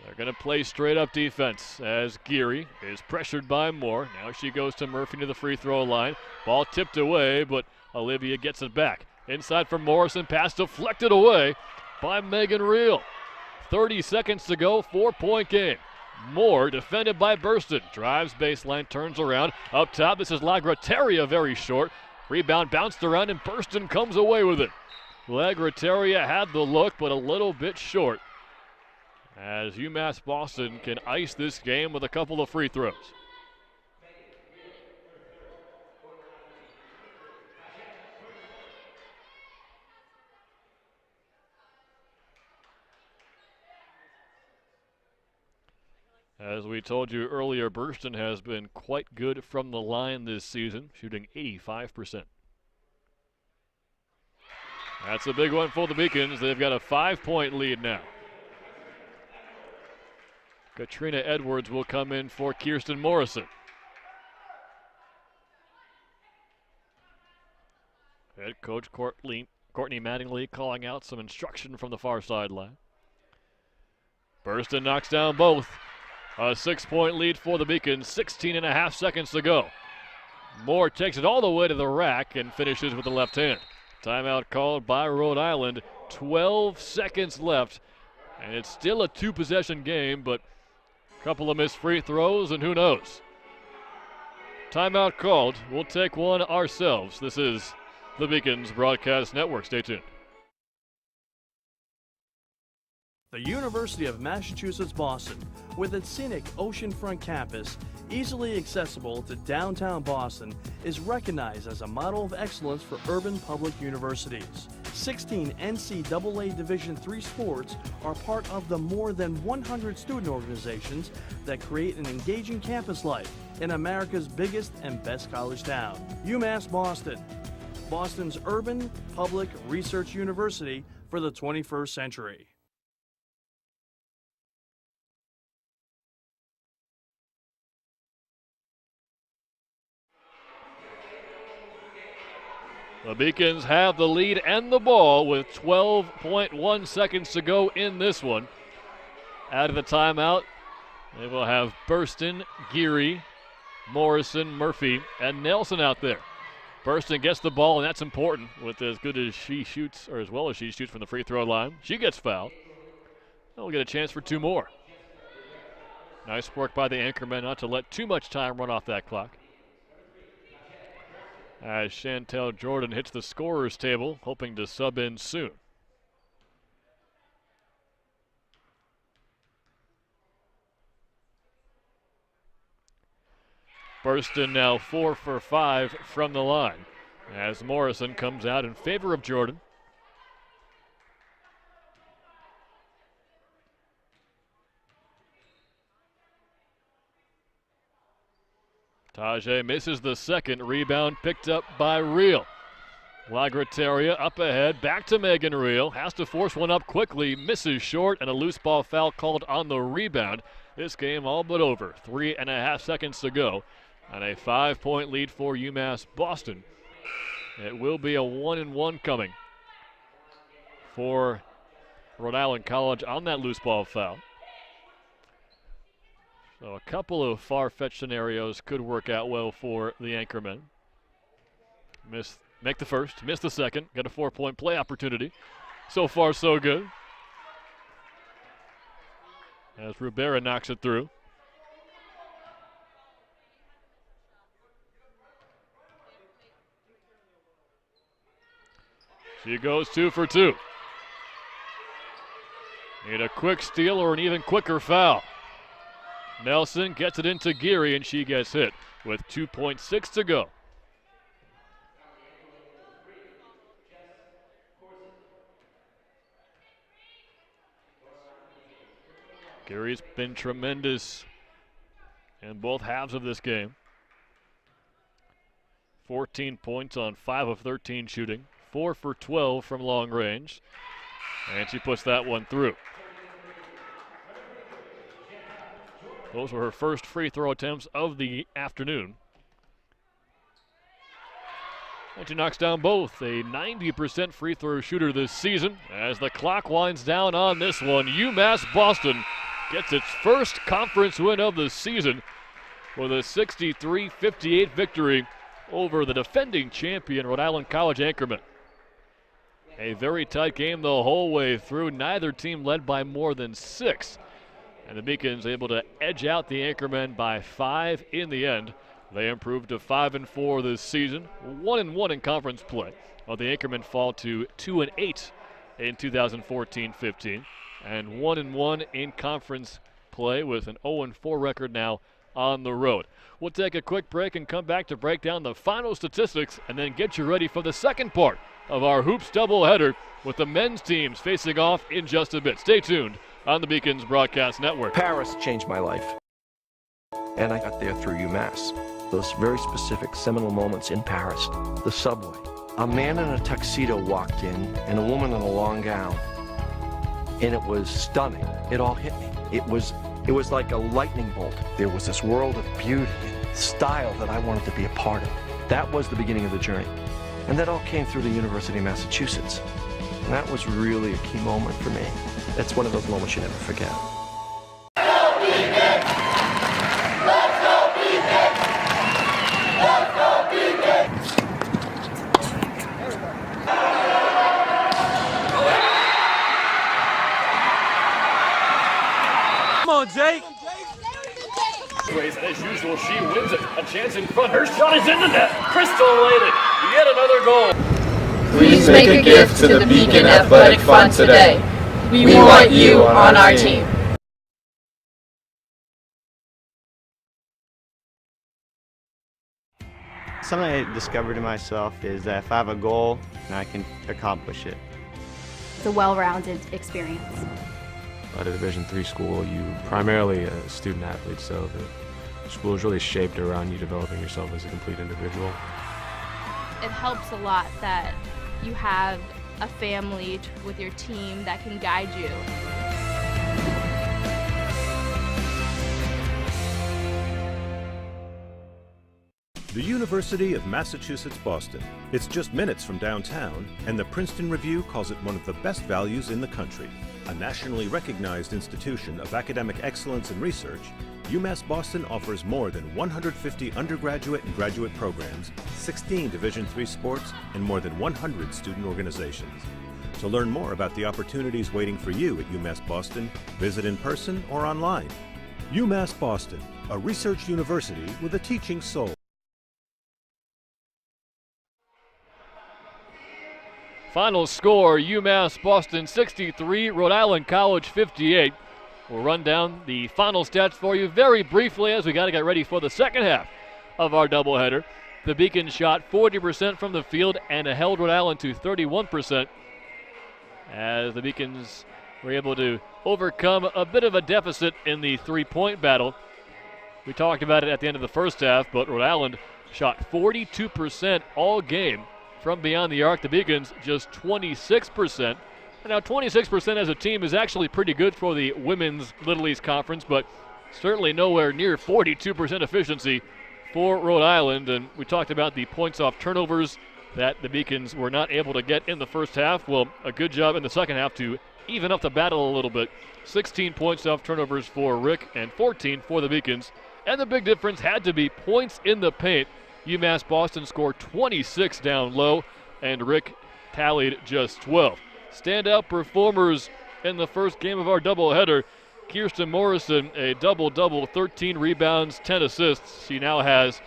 They're going to play straight up defense as Geary is pressured by Moore. Now she goes to Murphy to the free throw line. Ball tipped away, but Olivia gets it back. Inside for Morrison, pass deflected away by Megan Reel. 30 seconds to go, 4-point game. Moore defended by Burston. Drives baseline, turns around. Up top, this is Lagrateria, very short. Rebound bounced around and Burston comes away with it. Lagrateria had the look, but a little bit short, as UMass Boston can ice this game with a couple of free throws. As we told you earlier, Burston has been quite good from the line this season, shooting 85%. That's a big one for the Beacons. They've got a 5-point lead now. Katrina Edwards will come in for Kirsten Morrison. Head coach Courtney Mattingly calling out some instruction from the far sideline. Burston knocks down both. A 6-point lead for the Beacons, 16.5 seconds to go. Moore takes it all the way to the rack and finishes with the left hand. Timeout called by Rhode Island. 12 seconds left, and it's still a 2-possession game, but a couple of missed free throws, and who knows? Timeout called. We'll take one ourselves. This is the Beacons Broadcast Network. Stay tuned. The University of Massachusetts Boston, with its scenic oceanfront campus, easily accessible to downtown Boston, is recognized as a model of excellence for urban public universities. 16 NCAA Division III sports are part of the more than 100 student organizations that create an engaging campus life in America's biggest and best college town. UMass Boston, Boston's urban public research university for the 21st century. The Beacons have the lead and the ball with 12.1 seconds to go in this one. Out of the timeout, they will have Burston, Geary, Morrison, Murphy, and Nelson out there. Burston gets the ball, and that's important with as good as she shoots, or as well as she shoots from the free throw line. She gets fouled. And we'll get a chance for 2 more. Nice work by the Anchormen not to let too much time run off that clock. As Chantel Jordan hits the scorer's table, hoping to sub in soon. Burston now 4 for 5 from the line, as Morrison comes out in favor of Jordan. Tajay misses the second. Rebound picked up by Reel. Lagrateria up ahead, back to Megan Reel. Has to force one up quickly, misses short, and a loose ball foul called on the rebound. This game all but over. 3.5 seconds to go, and a 5-point lead for UMass Boston. It will be a 1-and-1 coming for Rhode Island College on that loose ball foul. So a couple of far-fetched scenarios could work out well for the Anchormen. Make the first, miss the second, got a 4-point play opportunity. So far, so good. As Rivera knocks it through. She goes 2 for 2. Need a quick steal or an even quicker foul. Nelson gets it into Geary, and she gets hit with 2.6 to go. Geary's been tremendous in both halves of this game. 14 points on 5 of 13 shooting, 4 for 12 from long range. And she puts that one through. Those were her first free throw attempts of the afternoon. And she knocks down both. A 90% free throw shooter this season. As the clock winds down on this one, UMass Boston gets its first conference win of the season with a 63-58 victory over the defending champion Rhode Island College Anchorwomen. A very tight game the whole way through. Neither team led by more than 6. And the Beacons able to edge out the Anchormen by 5 in the end. They improved to 5-4 this season, 1-1 in conference play, while the Anchormen fall to 2-8 in 2014-15, and 1-1 in conference play with an 0-4 record now on the road. We'll take a quick break and come back to break down the final statistics and then get you ready for the second part of our Hoops doubleheader with the men's teams facing off in just a bit. Stay tuned on the Beacons Broadcast Network. Paris changed my life, and I got there through UMass. Those very specific seminal moments in Paris, the subway. A man in a tuxedo walked in, and a woman in a long gown, and it was stunning. It all hit me. It was like a lightning bolt. There was this world of beauty and style that I wanted to be a part of. That was the beginning of the journey, and that all came through the University of Massachusetts. And that was really a key moment for me. That's one of those moments you never forget. Come on, Jake. As usual, she wins it. A chance in front. Her shot is in the net. Crystal laid it. Yet another goal. Please make a gift to the Beacon Athletic Fund today. We want you on our team. Something I discovered in myself is that if I have a goal, I can accomplish it. It's a well-rounded experience. At a Division III school, you primarily a student athlete, so the school is really shaped around you developing yourself as a complete individual. It helps a lot that you have a family with your team that can guide you. The University of Massachusetts Boston. It's just minutes from downtown, and the Princeton Review calls it one of the best values in the country. A nationally recognized institution of academic excellence and research, UMass Boston offers more than 150 undergraduate and graduate programs, 16 Division III sports, and more than 100 student organizations. To learn more about the opportunities waiting for you at UMass Boston, visit in person or online. UMass Boston, a research university with a teaching soul. Final score, UMass Boston 63, Rhode Island College 58. We'll run down the final stats for you very briefly as we got to get ready for the second half of our doubleheader. The Beacons shot 40% from the field and held Rhode Island to 31%. As the Beacons were able to overcome a bit of a deficit in the three-point battle. We talked about it at the end of the first half, but Rhode Island shot 42% all game from beyond the arc. The Beacons just 26%. And now 26% as a team is actually pretty good for the Women's Little East Conference, but certainly nowhere near 42% efficiency for Rhode Island. And we talked about the points off turnovers that the Beacons were not able to get in the first half. Well, a good job in the second half to even up the battle a little bit. 16 points off turnovers for Rick and 14 for the Beacons. And the big difference had to be points in the paint. UMass Boston scored 26 down low, and Rick tallied just 12. Standout performers in the first game of our doubleheader. Kirsten Morrison, a double-double, 13 rebounds, 10 assists. She now has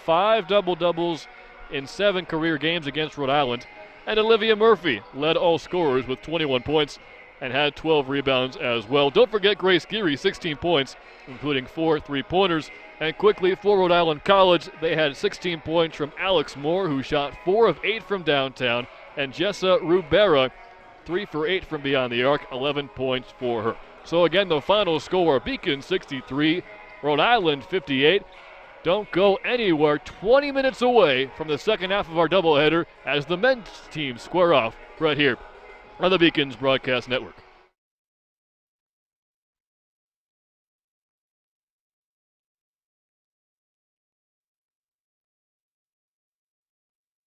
5 double-doubles in 7 career games against Rhode Island. And Olivia Murphy led all scorers with 21 points and had 12 rebounds as well. Don't forget Grace Geary, 16 points, including 4 three-pointers. And quickly for Rhode Island College, they had 16 points from Alex Moore, who shot 4 of 8 from downtown, and Jessa Rubera, 3 for 8 from beyond the arc, 11 points for her. So again, the final score, Beacon 63, Rhode Island 58. Don't go anywhere. 20 minutes away from the second half of our doubleheader as the men's team square off right here on the Beacons Broadcast Network.